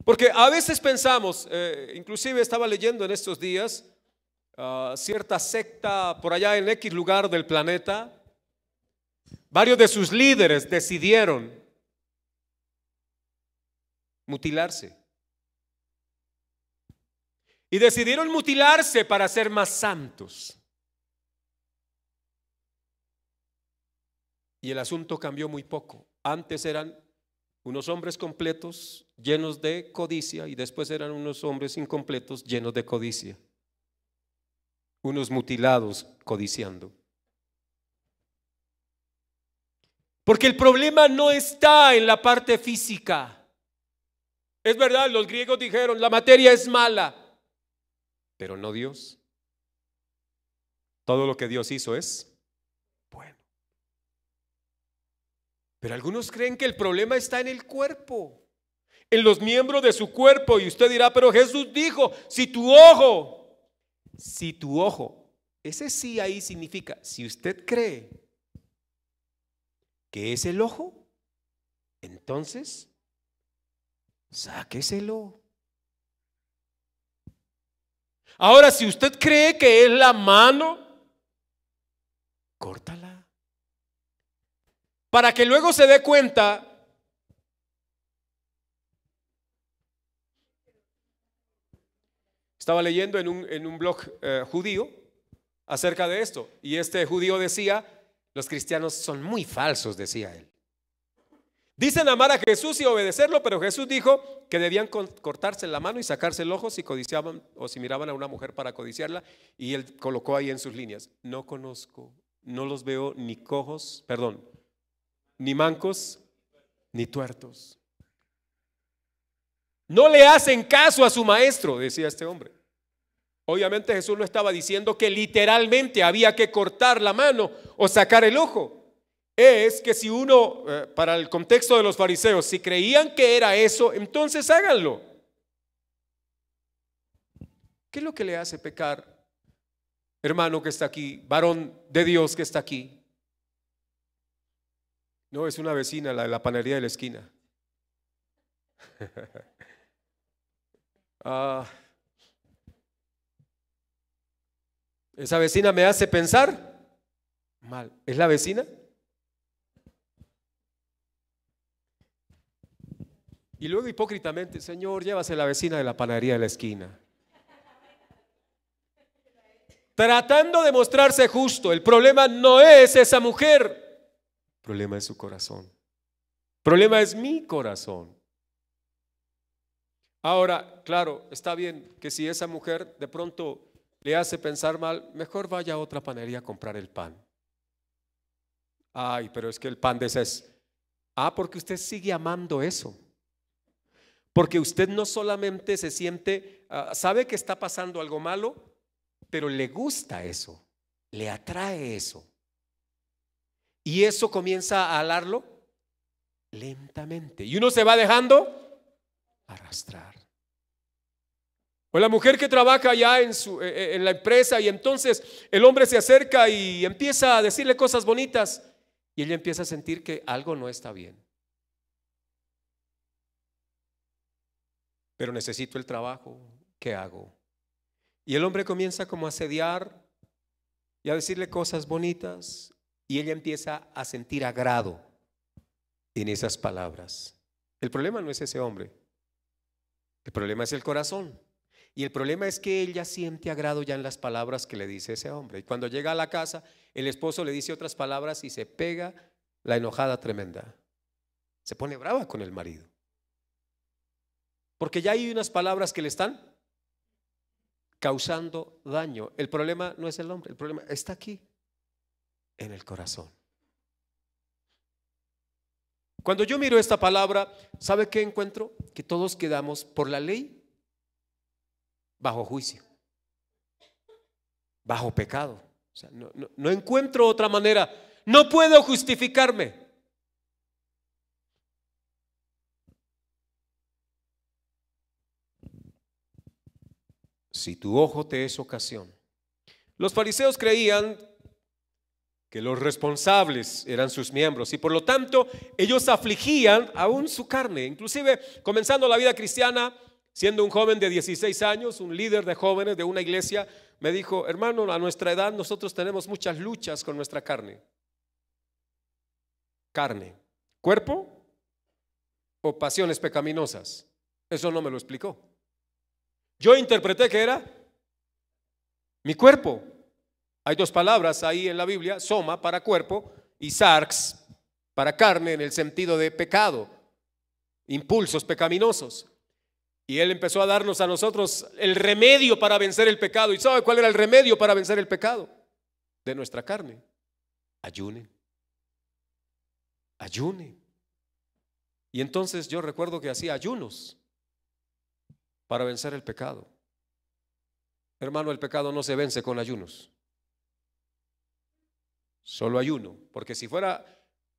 Porque a veces pensamos, inclusive estaba leyendo en estos días, cierta secta por allá en X lugar del planeta, varios de sus líderes decidieron mutilarse. Y decidieron mutilarse para ser más santos. Y el asunto cambió muy poco. Antes eran unos hombres completos llenos de codicia y después eran unos hombres incompletos llenos de codicia. Unos mutilados codiciando. Porque el problema no está en la parte física. Es verdad, los griegos dijeron, la materia es mala, pero no Dios. Todo lo que Dios hizo es bueno. Pero algunos creen que el problema está en el cuerpo, en los miembros de su cuerpo. Y usted dirá, pero Jesús dijo, si tu ojo, ese sí ahí significa, si usted cree que es el ojo, entonces sáqueselo. Ahora, si usted cree que es la mano, córtala. Para que luego se dé cuenta estaba leyendo en un blog judío acerca de esto, y este judío decía, los cristianos son muy falsos, decía él. Dicen amar a Jesús y obedecerlo, pero Jesús dijo que debían cortarse la mano y sacarse el ojo si codiciaban o si miraban a una mujer para codiciarla, y él colocó ahí en sus líneas, no conozco, no los veo ni cojos, perdón, ni mancos, ni tuertos. No le hacen caso a su maestro, decía este hombre. Obviamente Jesús no estaba diciendo que literalmente había que cortar la mano o sacar el ojo. Es que si uno, para el contexto de los fariseos, si creían que era eso, entonces háganlo. ¿Qué es lo que le hace pecar, hermano que está aquí, varón de Dios que está aquí? No, es una vecina, la de la panadería de la esquina. Esa vecina me hace pensar mal. ¿Es la vecina? Y luego hipócritamente, Señor, llévase la vecina de la panadería de la esquina. Tratando de mostrarse justo. El problema no es esa mujer. El problema es su corazón. El problema es mi corazón. Ahora, claro, está bien que si esa mujer de pronto le hace pensar mal, mejor vaya a otra panadería a comprar el pan. Ay, pero es que el pan de ese es. Porque usted sigue amando eso. Porque usted no solamente se siente, sabe que está pasando algo malo, pero le gusta eso, le atrae eso. Y eso comienza a alarlo lentamente. Y uno se va dejando arrastrar. O la mujer que trabaja ya en la empresa, y entonces el hombre se acerca y empieza a decirle cosas bonitas, y ella empieza a sentir que algo no está bien. Pero necesito el trabajo, ¿qué hago? Y el hombre comienza como a asediar y a decirle cosas bonitas, y ella empieza a sentir agrado en esas palabras. El problema no es ese hombre, el problema es el corazón. Y el problema es que ella siente agrado ya en las palabras que le dice ese hombre. Y cuando llega a la casa, el esposo le dice otras palabras y se pega la enojada tremenda. Se pone brava con el marido. Porque ya hay unas palabras que le están causando daño. El problema no es el hombre, el problema está aquí, en el corazón. Cuando yo miro esta palabra, ¿sabe qué encuentro? Que todos quedamos por la ley bajo juicio, bajo pecado. O sea, no encuentro otra manera, no puedo justificarme. Si tu ojo te es ocasión. Los fariseos creían que los responsables eran sus miembros y por lo tanto ellos afligían aún su carne. Inclusive comenzando la vida cristiana, siendo un joven de 16 años, un líder de jóvenes de una iglesia, me dijo: hermano, a nuestra edad nosotros tenemos muchas luchas con nuestra carne. Carne, cuerpo o pasiones pecaminosas. Eso no me lo explicó. Yo interpreté que era mi cuerpo. Hay dos palabras ahí en la Biblia: soma para cuerpo y sarx para carne, en el sentido de pecado, impulsos pecaminosos. Y él empezó a darnos a nosotros el remedio para vencer el pecado. ¿Y sabe cuál era el remedio para vencer el pecado de nuestra carne? Ayune. Ayune. Y entonces yo recuerdo que hacía ayunos para vencer el pecado. Hermano, el pecado no se vence con ayunos. Solo ayuno, porque si fuera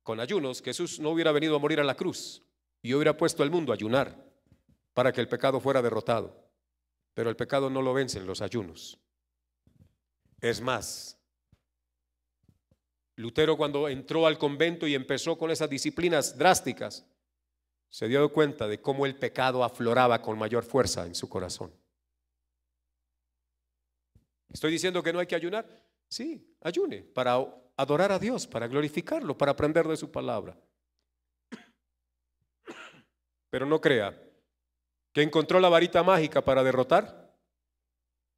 con ayunos, Jesús no hubiera venido a morir a la cruz y hubiera puesto al mundo a ayunar para que el pecado fuera derrotado. Pero el pecado no lo vencen los ayunos. Es más, Lutero, cuando entró al convento y empezó con esas disciplinas drásticas, se dio cuenta de cómo el pecado afloraba con mayor fuerza en su corazón. ¿Estoy diciendo que no hay que ayunar? Sí, ayune para adorar a Dios, para glorificarlo, para aprender de su palabra. Pero no crea que encontró la varita mágica para derrotar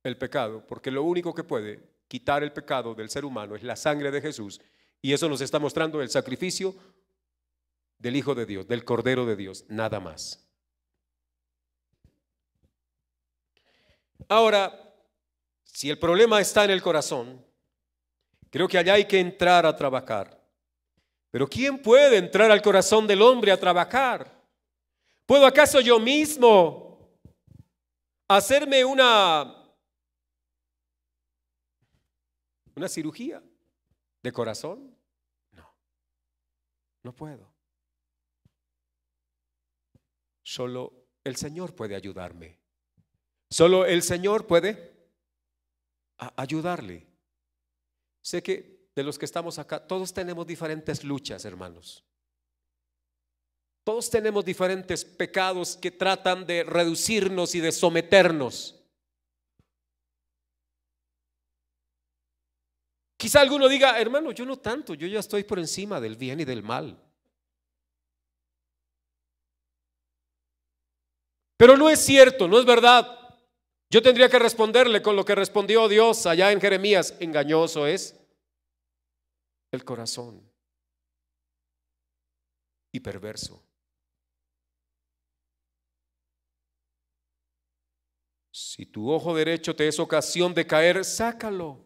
el pecado, porque lo único que puede quitar el pecado del ser humano es la sangre de Jesús, y eso nos está mostrando el sacrificio del Hijo de Dios, del Cordero de Dios, nada más. Ahora, si el problema está en el corazón, creo que allá hay que entrar a trabajar. Pero ¿quién puede entrar al corazón del hombre a trabajar? ¿Puedo acaso yo mismo hacerme una cirugía de corazón? No puedo. Solo el Señor puede ayudarme. Solo el Señor puede ayudarle. Sé que de los que estamos acá, todos tenemos diferentes luchas, hermanos. Todos tenemos diferentes pecados que tratan de reducirnos y de someternos. Quizá alguno diga: hermano, yo no tanto, yo ya estoy por encima del bien y del mal. Pero no es cierto, no es verdad. Yo tendría que responderle con lo que respondió Dios allá en Jeremías: engañoso es el corazón y perverso. Si tu ojo derecho te es ocasión de caer, sácalo.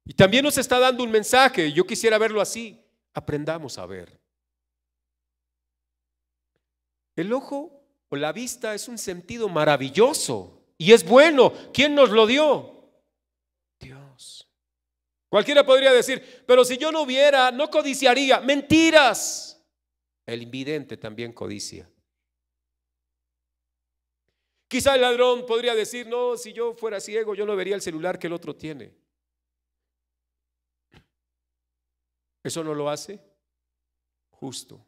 Y también nos está dando un mensaje. Yo quisiera verlo así: aprendamos a ver. El ojo o la vista es un sentido maravilloso y es bueno. ¿Quién nos lo dio? Dios. Cualquiera podría decir: pero si yo no viera, no codiciaría. Mentiras. El invidente también codicia. Quizá el ladrón podría decir: no, si yo fuera ciego, yo no vería el celular que el otro tiene. ¿Eso no lo hace justo?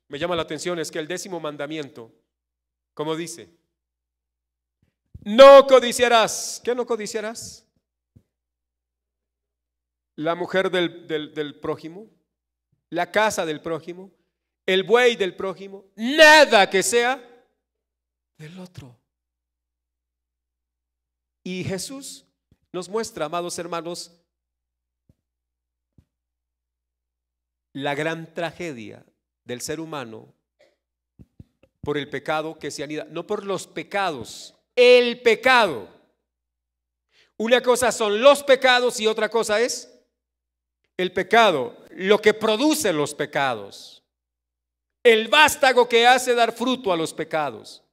Me llama la atención es que el 10º mandamiento, como dice, no codiciarás. ¿Qué no codiciarás? La mujer del prójimo, la casa del prójimo, el buey del prójimo, nada que sea del otro. Y Jesús nos muestra, amados hermanos, la gran tragedia del ser humano por el pecado que se anida, no por los pecados, el pecado. Una cosa son los pecados y otra cosa es el pecado, lo que produce los pecados, el vástago que hace dar fruto a los pecados.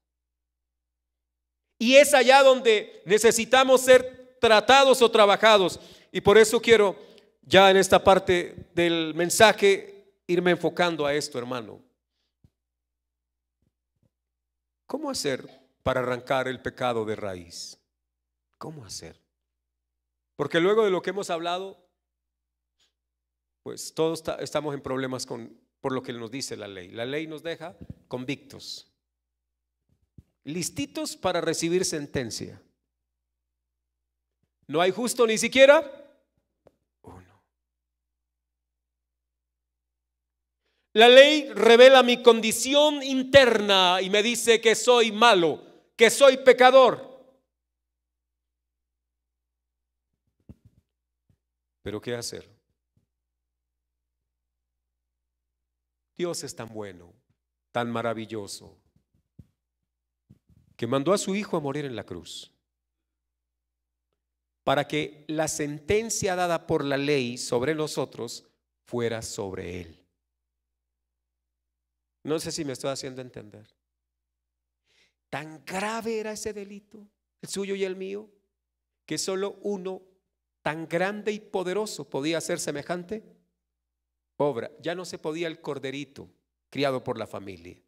Y es allá donde necesitamos ser tratados o trabajados. Y por eso quiero ya en esta parte del mensaje irme enfocando a esto, hermano. ¿Cómo hacer para arrancar el pecado de raíz? ¿Cómo hacer? Porque luego de lo que hemos hablado, pues todos estamos en problemas por lo que nos dice la ley. La ley nos deja convictos, listitos para recibir sentencia. No hay justo ni siquiera uno. La ley revela mi condición interna y me dice que soy malo, que soy pecador. Pero ¿qué hacer? Dios es tan bueno, tan maravilloso, que mandó a su Hijo a morir en la cruz para que la sentencia dada por la ley sobre nosotros fuera sobre Él. No sé si me estoy haciendo entender. Tan grave era ese delito, el suyo y el mío, que solo uno tan grande y poderoso podía hacer semejante obra. Ya no se podía el corderito criado por la familia.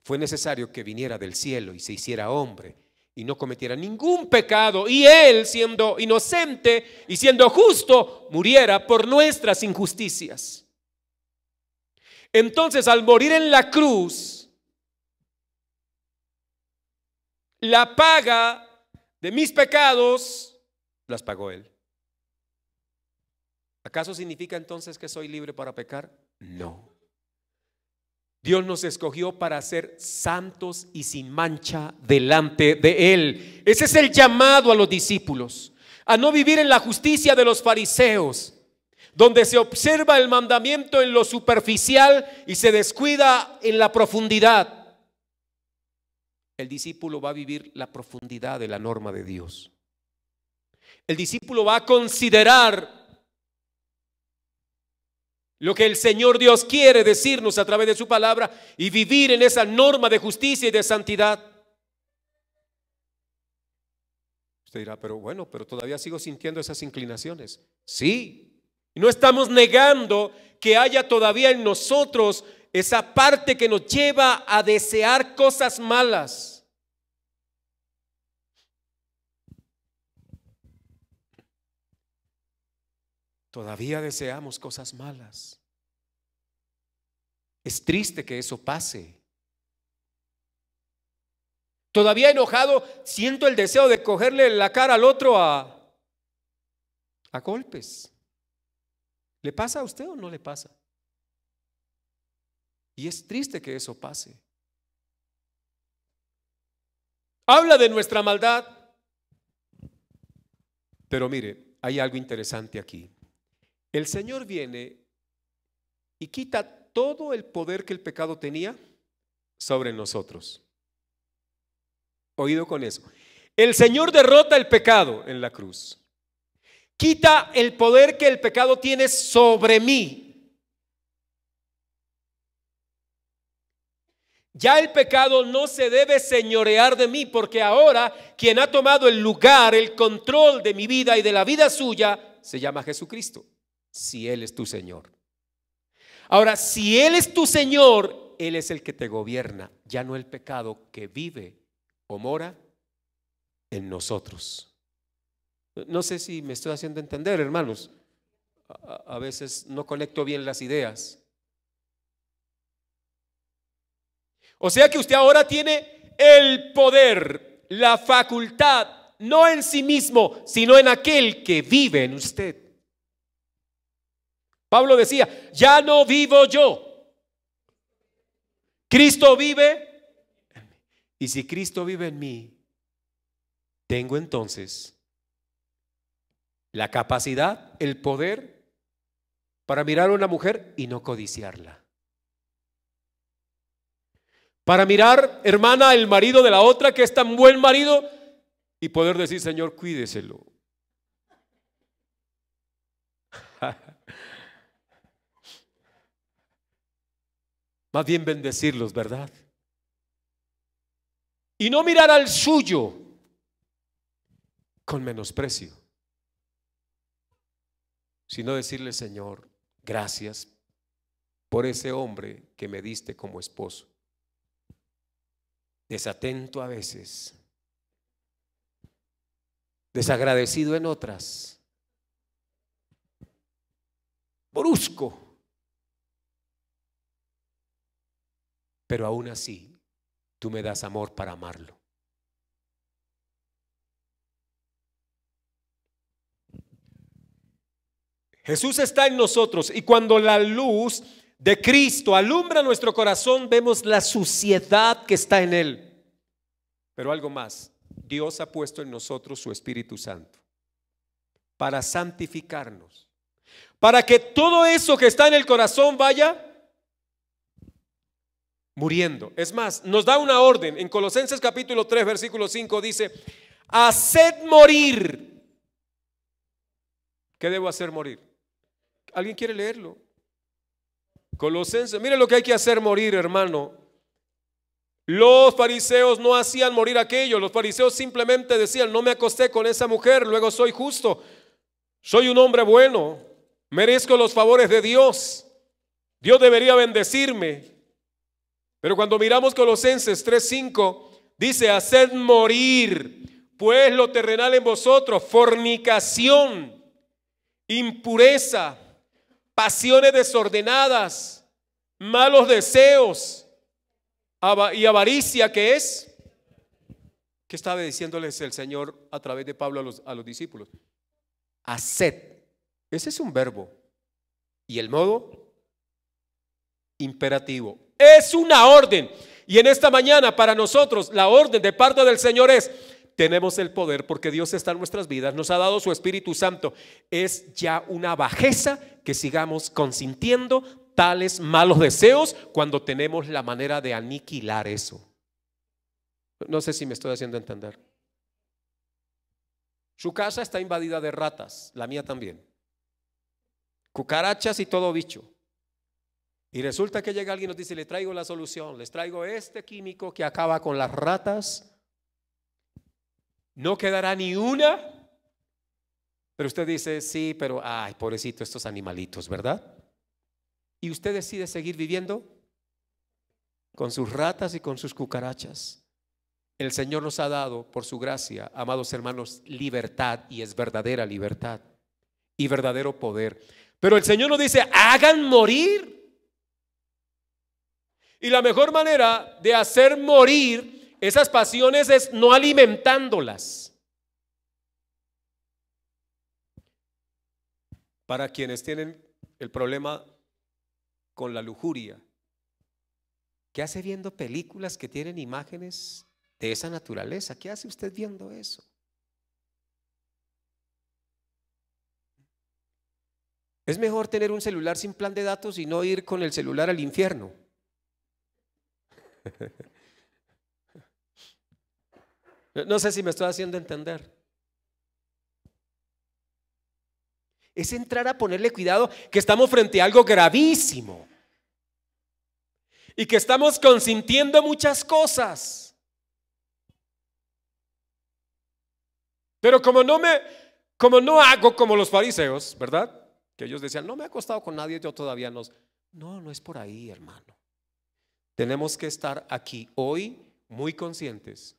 Fue necesario que viniera del cielo y se hiciera hombre y no cometiera ningún pecado, y Él, siendo inocente y siendo justo, muriera por nuestras injusticias. Entonces, al morir en la cruz, la paga de mis pecados las pagó Él. ¿Acaso significa entonces que soy libre para pecar? No. Dios nos escogió para ser santos y sin mancha delante de Él. Ese es el llamado a los discípulos, a no vivir en la justicia de los fariseos, donde se observa el mandamiento en lo superficial y se descuida en la profundidad. El discípulo va a vivir la profundidad de la norma de Dios. El discípulo va a considerar lo que el Señor Dios quiere decirnos a través de su palabra y vivir en esa norma de justicia y de santidad. Usted dirá, pero bueno, pero todavía sigo sintiendo esas inclinaciones. Sí, y no estamos negando que haya todavía en nosotros esa parte que nos lleva a desear cosas malas. Todavía deseamos cosas malas. Es triste que eso pase. Todavía enojado siento el deseo de cogerle la cara al otro a golpes. ¿Le pasa a usted o no le pasa? Y es triste que eso pase. Habla de nuestra maldad. Pero mire, hay algo interesante aquí. El Señor viene y quita todo el poder que el pecado tenía sobre nosotros. Oído con eso. El Señor derrota el pecado en la cruz. Quita el poder que el pecado tiene sobre mí. Ya el pecado no se debe señorear de mí, porque ahora quien ha tomado el lugar, el control de mi vida y de la vida suya, se llama Jesucristo. Si Él es tu Señor. Ahora, si Él es tu Señor, Él es el que te gobierna, ya no el pecado que vive o mora en nosotros. No sé si me estoy haciendo entender, hermanos. A veces no conecto bien las ideas. O sea que usted ahora tiene el poder, la facultad, no en sí mismo, sino en aquel que vive en usted. Pablo decía, ya no vivo yo, Cristo vive en mí. Y si Cristo vive en mí, tengo entonces la capacidad, el poder para mirar a una mujer y no codiciarla. Para mirar, hermana, el marido de la otra que es tan buen marido y poder decir, Señor, cuídeselo. Más bien bendecirlos, ¿verdad? Y no mirar al suyo con menosprecio, sino decirle, Señor, gracias por ese hombre que me diste como esposo. Desatento a veces, desagradecido en otras, brusco, pero aún así tú me das amor para amarlo. Jesús está en nosotros y cuando la luz de Cristo alumbra nuestro corazón, vemos la suciedad que está en él. Pero algo más, Dios ha puesto en nosotros su Espíritu Santo para santificarnos, para que todo eso que está en el corazón vaya muriendo. Es más, nos da una orden en Colosenses capítulo 3 versículo 5, dice: haced morir. ¿Qué debo hacer morir? ¿Alguien quiere leerlo? Colosenses, mire lo que hay que hacer morir, hermano. Los fariseos no hacían morir aquello. Los fariseos simplemente decían: no me acosté con esa mujer, luego soy justo, soy un hombre bueno, merezco los favores de Dios, Dios debería bendecirme. Pero cuando miramos Colosenses 3:5, dice: haced morir pues lo terrenal en vosotros, fornicación, impureza, pasiones desordenadas, malos deseos y avaricia. ¿Qué es? ¿Qué estaba diciéndoles el Señor a través de Pablo a los discípulos? Haced. Ese es un verbo. Y el modo imperativo. Es una orden. Y en esta mañana para nosotros la orden de parte del Señor es: tenemos el poder porque Dios está en nuestras vidas, nos ha dado su Espíritu Santo. Es ya una bajeza que sigamos consintiendo tales malos deseos cuando tenemos la manera de aniquilar eso. No sé si me estoy haciendo entender. Su casa está invadida de ratas, la mía también, cucarachas y todo bicho. Y resulta que llega alguien y nos dice: le traigo la solución, les traigo este químico que acaba con las ratas. No quedará ni una. Pero usted dice: sí, pero ay, pobrecito estos animalitos, ¿verdad? Y usted decide seguir viviendo con sus ratas y con sus cucarachas. El Señor nos ha dado, por su gracia, amados hermanos, libertad, y es verdadera libertad y verdadero poder. Pero el Señor nos dice: hagan morir. Y la mejor manera de hacer morir esas pasiones es no alimentándolas. Para quienes tienen el problema con la lujuria, ¿qué hace viendo películas que tienen imágenes de esa naturaleza? ¿Qué hace usted viendo eso? Es mejor tener un celular sin plan de datos y no ir con el celular al infierno. No sé si me estoy haciendo entender. Es entrar a ponerle cuidado que estamos frente a algo gravísimo y que estamos consintiendo muchas cosas. Pero como no hago como los fariseos, ¿verdad? Que ellos decían: no me he acostado con nadie, yo todavía no. No es por ahí, hermano. Tenemos que estar aquí hoy muy conscientes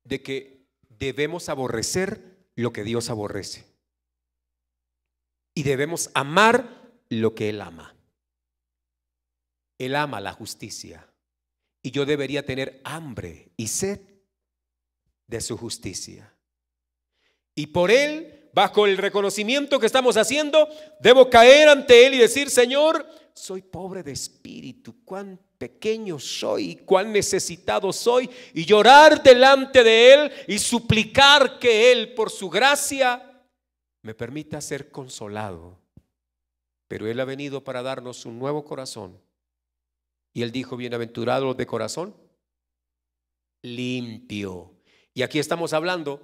de que debemos aborrecer lo que Dios aborrece y debemos amar lo que Él ama. Él ama la justicia y yo debería tener hambre y sed de su justicia. Y por Él, bajo el reconocimiento que estamos haciendo, debo caer ante Él y decir: Señor, soy pobre de espíritu, cuán pequeño soy, cuán necesitado soy, y llorar delante de Él y suplicar que Él, por su gracia, me permita ser consolado pero Él ha venido para darnos un nuevo corazón. Y Él dijo, bienaventurados los de corazón limpio. Y aquí estamos hablando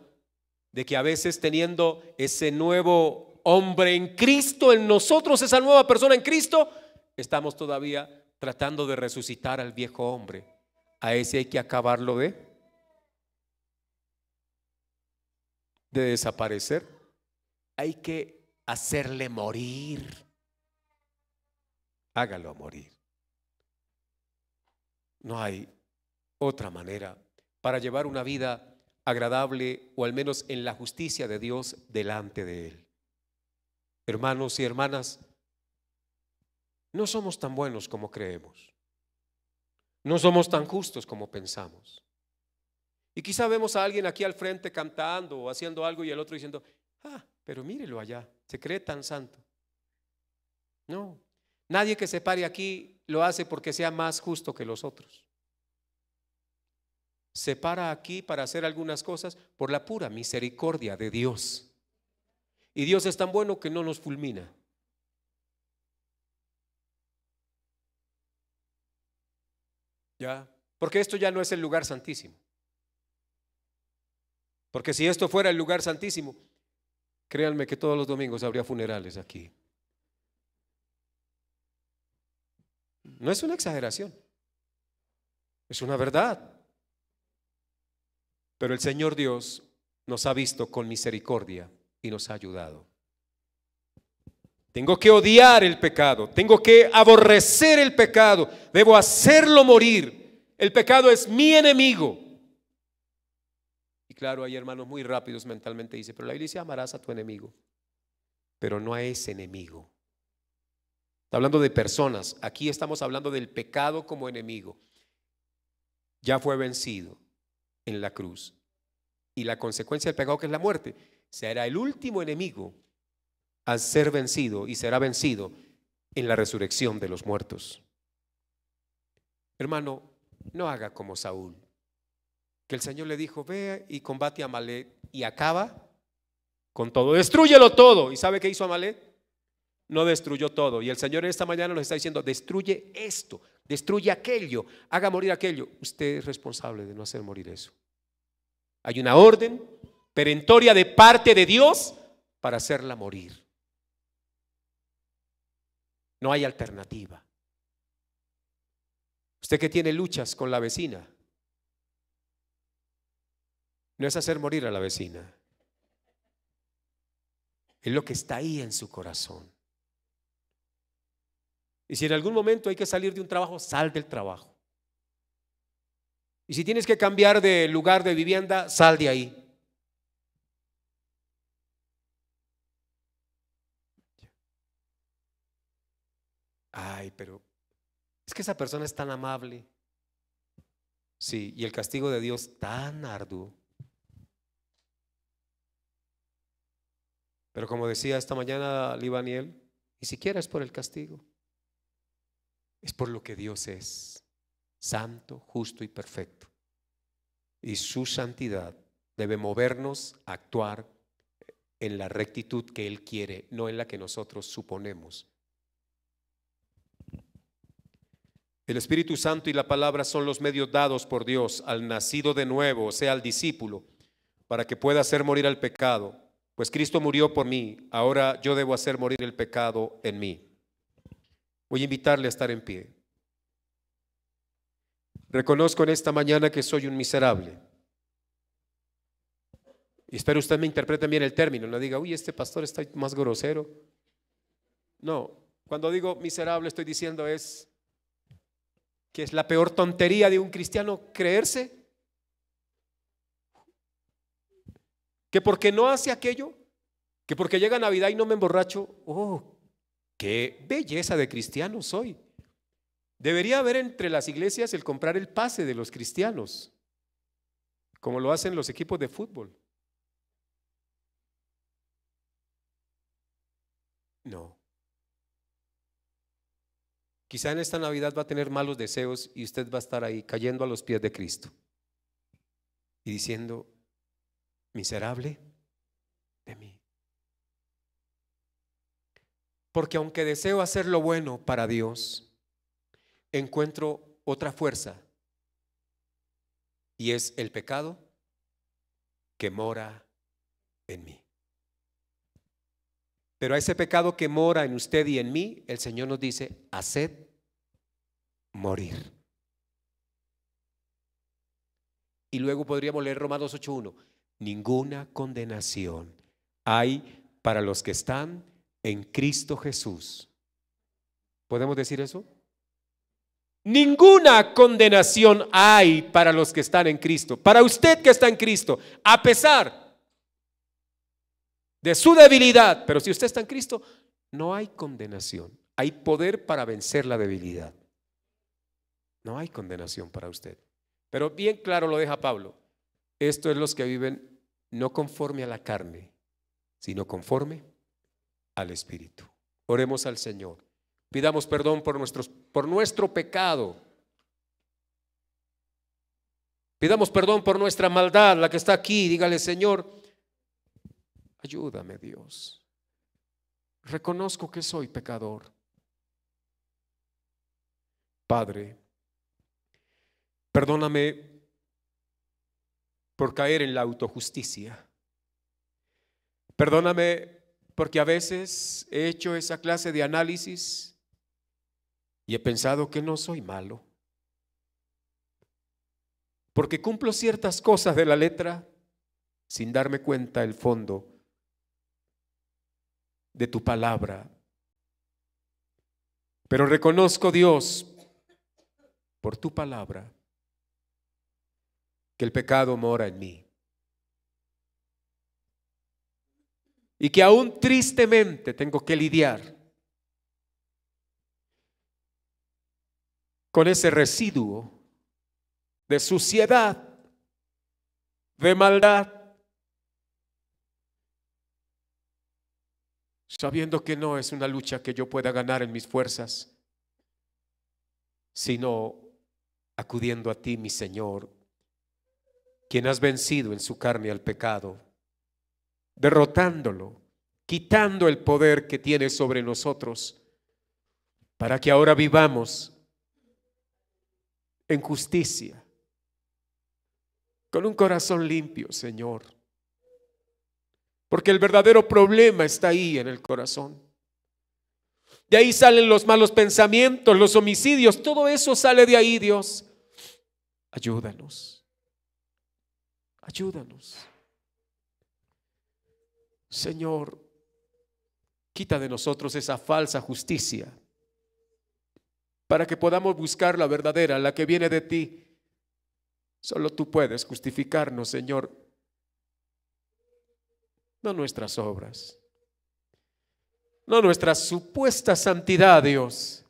de que a veces teniendo ese nuevo hombre en Cristo, en nosotros, esa nueva persona en Cristo, estamos todavía tratando de resucitar al viejo hombre. A ese hay que acabarlo de desaparecer. Hay que hacerle morir. Hágalo morir. No hay otra manera para llevar una vida agradable, o al menos en la justicia de Dios delante de Él. Hermanos y hermanas, no somos tan buenos como creemos. No somos tan justos como pensamos. Y quizá vemos a alguien aquí al frente cantando o haciendo algo y el otro diciendo, pero mírelo allá, se cree tan santo. No, nadie que se pare aquí lo hace porque sea más justo que los otros. Se para aquí para hacer algunas cosas por la pura misericordia de Dios. Y Dios es tan bueno que no nos fulmina. Ya, porque esto ya no es el lugar santísimo. Porque si esto fuera el lugar santísimo, créanme que todos los domingos habría funerales aquí. No es una exageración, es una verdad. Pero el Señor Dios nos ha visto con misericordia y nos ha ayudado. Tengo que odiar el pecado, tengo que aborrecer el pecado, debo hacerlo morir. El pecado es mi enemigo. Y claro, hay hermanos muy rápidos mentalmente dicen, pero la Biblia dice amarás a tu enemigo, pero no a ese enemigo. Está hablando de personas, aquí estamos hablando del pecado como enemigo. Ya fue vencido en la cruz, y la consecuencia del pecado, que es la muerte, será el último enemigo al ser vencido, y será vencido en la resurrección de los muertos. Hermano, no haga como Saúl, que el Señor le dijo, ve y combate a Amalek y acaba con todo, destrúyelo todo. ¿Y sabe qué hizo Amalek? No destruyó todo. Y el Señor esta mañana nos está diciendo, destruye esto, destruye aquello, haga morir aquello. Usted es responsable de no hacer morir eso. Hay una orden perentoria de parte de Dios para hacerla morir. No hay alternativa. Usted que tiene luchas con la vecina, no es hacer morir a la vecina, es lo que está ahí en su corazón. Y si en algún momento hay que salir de un trabajo, sal del trabajo. Y si tienes que cambiar de lugar de vivienda, sal de ahí. Ay, pero es que esa persona es tan amable. Sí, y el castigo de Dios tan arduo. Pero como decía esta mañana Libaniel, ni siquiera es por el castigo, es por lo que Dios es, santo, justo y perfecto. Y su santidad debe movernos a actuar en la rectitud que Él quiere, no en la que nosotros suponemos. El Espíritu Santo y la palabra son los medios dados por Dios al nacido de nuevo, o sea, al discípulo, para que pueda hacer morir al pecado. Pues Cristo murió por mí, ahora yo debo hacer morir el pecado en mí. Voy a invitarle a estar en pie. Reconozco en esta mañana que soy un miserable. Y espero usted me interprete bien el término, no diga, uy, este pastor está más grosero. No, cuando digo miserable estoy diciendo que es la peor tontería de un cristiano creerse que porque no hace aquello, que porque llega Navidad y no me emborracho, oh, qué belleza de cristiano soy. Debería haber entre las iglesias el comprar el pase de los cristianos, como lo hacen los equipos de fútbol. No. Quizá en esta Navidad va a tener malos deseos y usted va a estar ahí cayendo a los pies de Cristo y diciendo, miserable de mí. Porque aunque deseo hacer lo bueno para Dios, encuentro otra fuerza, y es el pecado que mora en mí. Pero a ese pecado que mora en usted y en mí, el Señor nos dice: haced morir. Y luego podríamos leer Romanos 8:1. Ninguna condenación hay para los que están en Cristo Jesús. ¿Podemos decir eso? Ninguna condenación hay para los que están en Cristo. Para usted que está en Cristo, a pesar de su debilidad. Pero si usted está en Cristo, no hay condenación. Hay poder para vencer la debilidad. No hay condenación para usted. Pero bien claro lo deja Pablo. Esto es los que viven no conforme a la carne, sino conforme al Espíritu. Oremos al Señor. Pidamos perdón por nuestro pecado. Pidamos perdón por nuestra maldad, la que está aquí. Dígale: Señor, ayúdame, Dios. Reconozco que soy pecador. Padre, perdóname por caer en la autojusticia. Perdóname porque a veces he hecho esa clase de análisis y he pensado que no soy malo, porque cumplo ciertas cosas de la letra sin darme cuenta el fondo de tu palabra. Pero reconozco, Dios, por tu palabra, que el pecado mora en mí, y que aún tristemente tengo que lidiar con ese residuo de suciedad, de maldad, sabiendo que no es una lucha que yo pueda ganar en mis fuerzas, sino acudiendo a ti, mi Señor, quien has vencido en su carne al pecado, derrotándolo, quitando el poder que tiene sobre nosotros, para que ahora vivamos en justicia, con un corazón limpio, Señor. Porque el verdadero problema está ahí en el corazón. De ahí salen los malos pensamientos, los homicidios, todo eso sale de ahí, Dios. Ayúdanos. Ayúdanos. Señor, quita de nosotros esa falsa justicia, para que podamos buscar la verdadera, la que viene de ti. Solo tú puedes justificarnos, Señor, no nuestras obras, no nuestra supuesta santidad, Dios.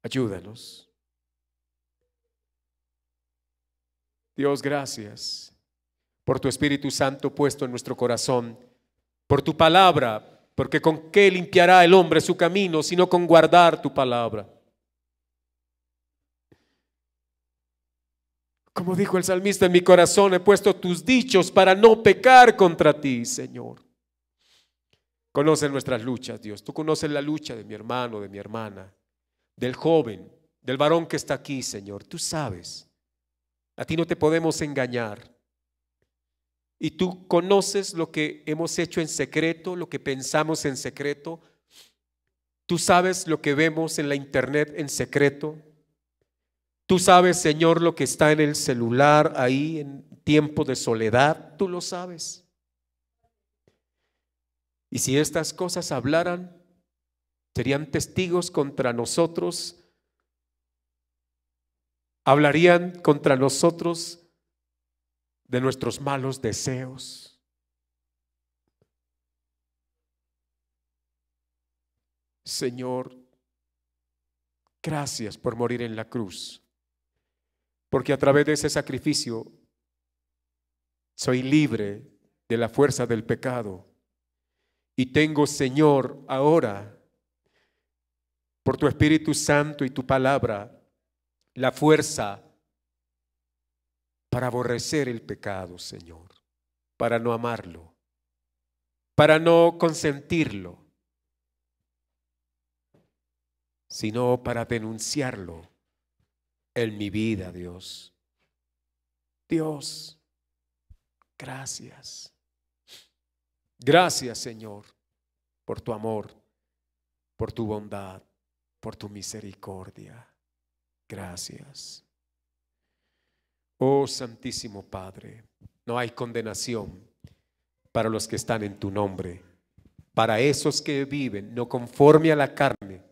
Ayúdanos. Dios, gracias por tu Espíritu Santo puesto en nuestro corazón, por tu palabra, porque con qué limpiará el hombre su camino, sino con guardar tu palabra. Como dijo el salmista: en mi corazón he puesto tus dichos para no pecar contra ti, Señor. Conoces nuestras luchas, Dios. Tú conoces la lucha de mi hermano, de mi hermana, del joven, del varón que está aquí, Señor. Tú sabes. A ti no te podemos engañar. Y tú conoces lo que hemos hecho en secreto, lo que pensamos en secreto. Tú sabes lo que vemos en la internet en secreto. Tú sabes, Señor, lo que está en el celular ahí en tiempo de soledad. Tú lo sabes. Y si estas cosas hablaran, serían testigos contra nosotros. Hablarían contra nosotros de nuestros malos deseos. Señor, gracias por morir en la cruz, porque a través de ese sacrificio soy libre de la fuerza del pecado y tengo, Señor, ahora, por tu Espíritu Santo y tu palabra, la fuerza para aborrecer el pecado, Señor, para no amarlo. para no consentirlo, sino para denunciarlo en mi vida, Dios. Dios, gracias. Gracias, Señor, por tu amor, por tu bondad, por tu misericordia. Gracias. Oh Santísimo Padre, no hay condenación para los que están en tu nombre, para esos que viven no conforme a la carne,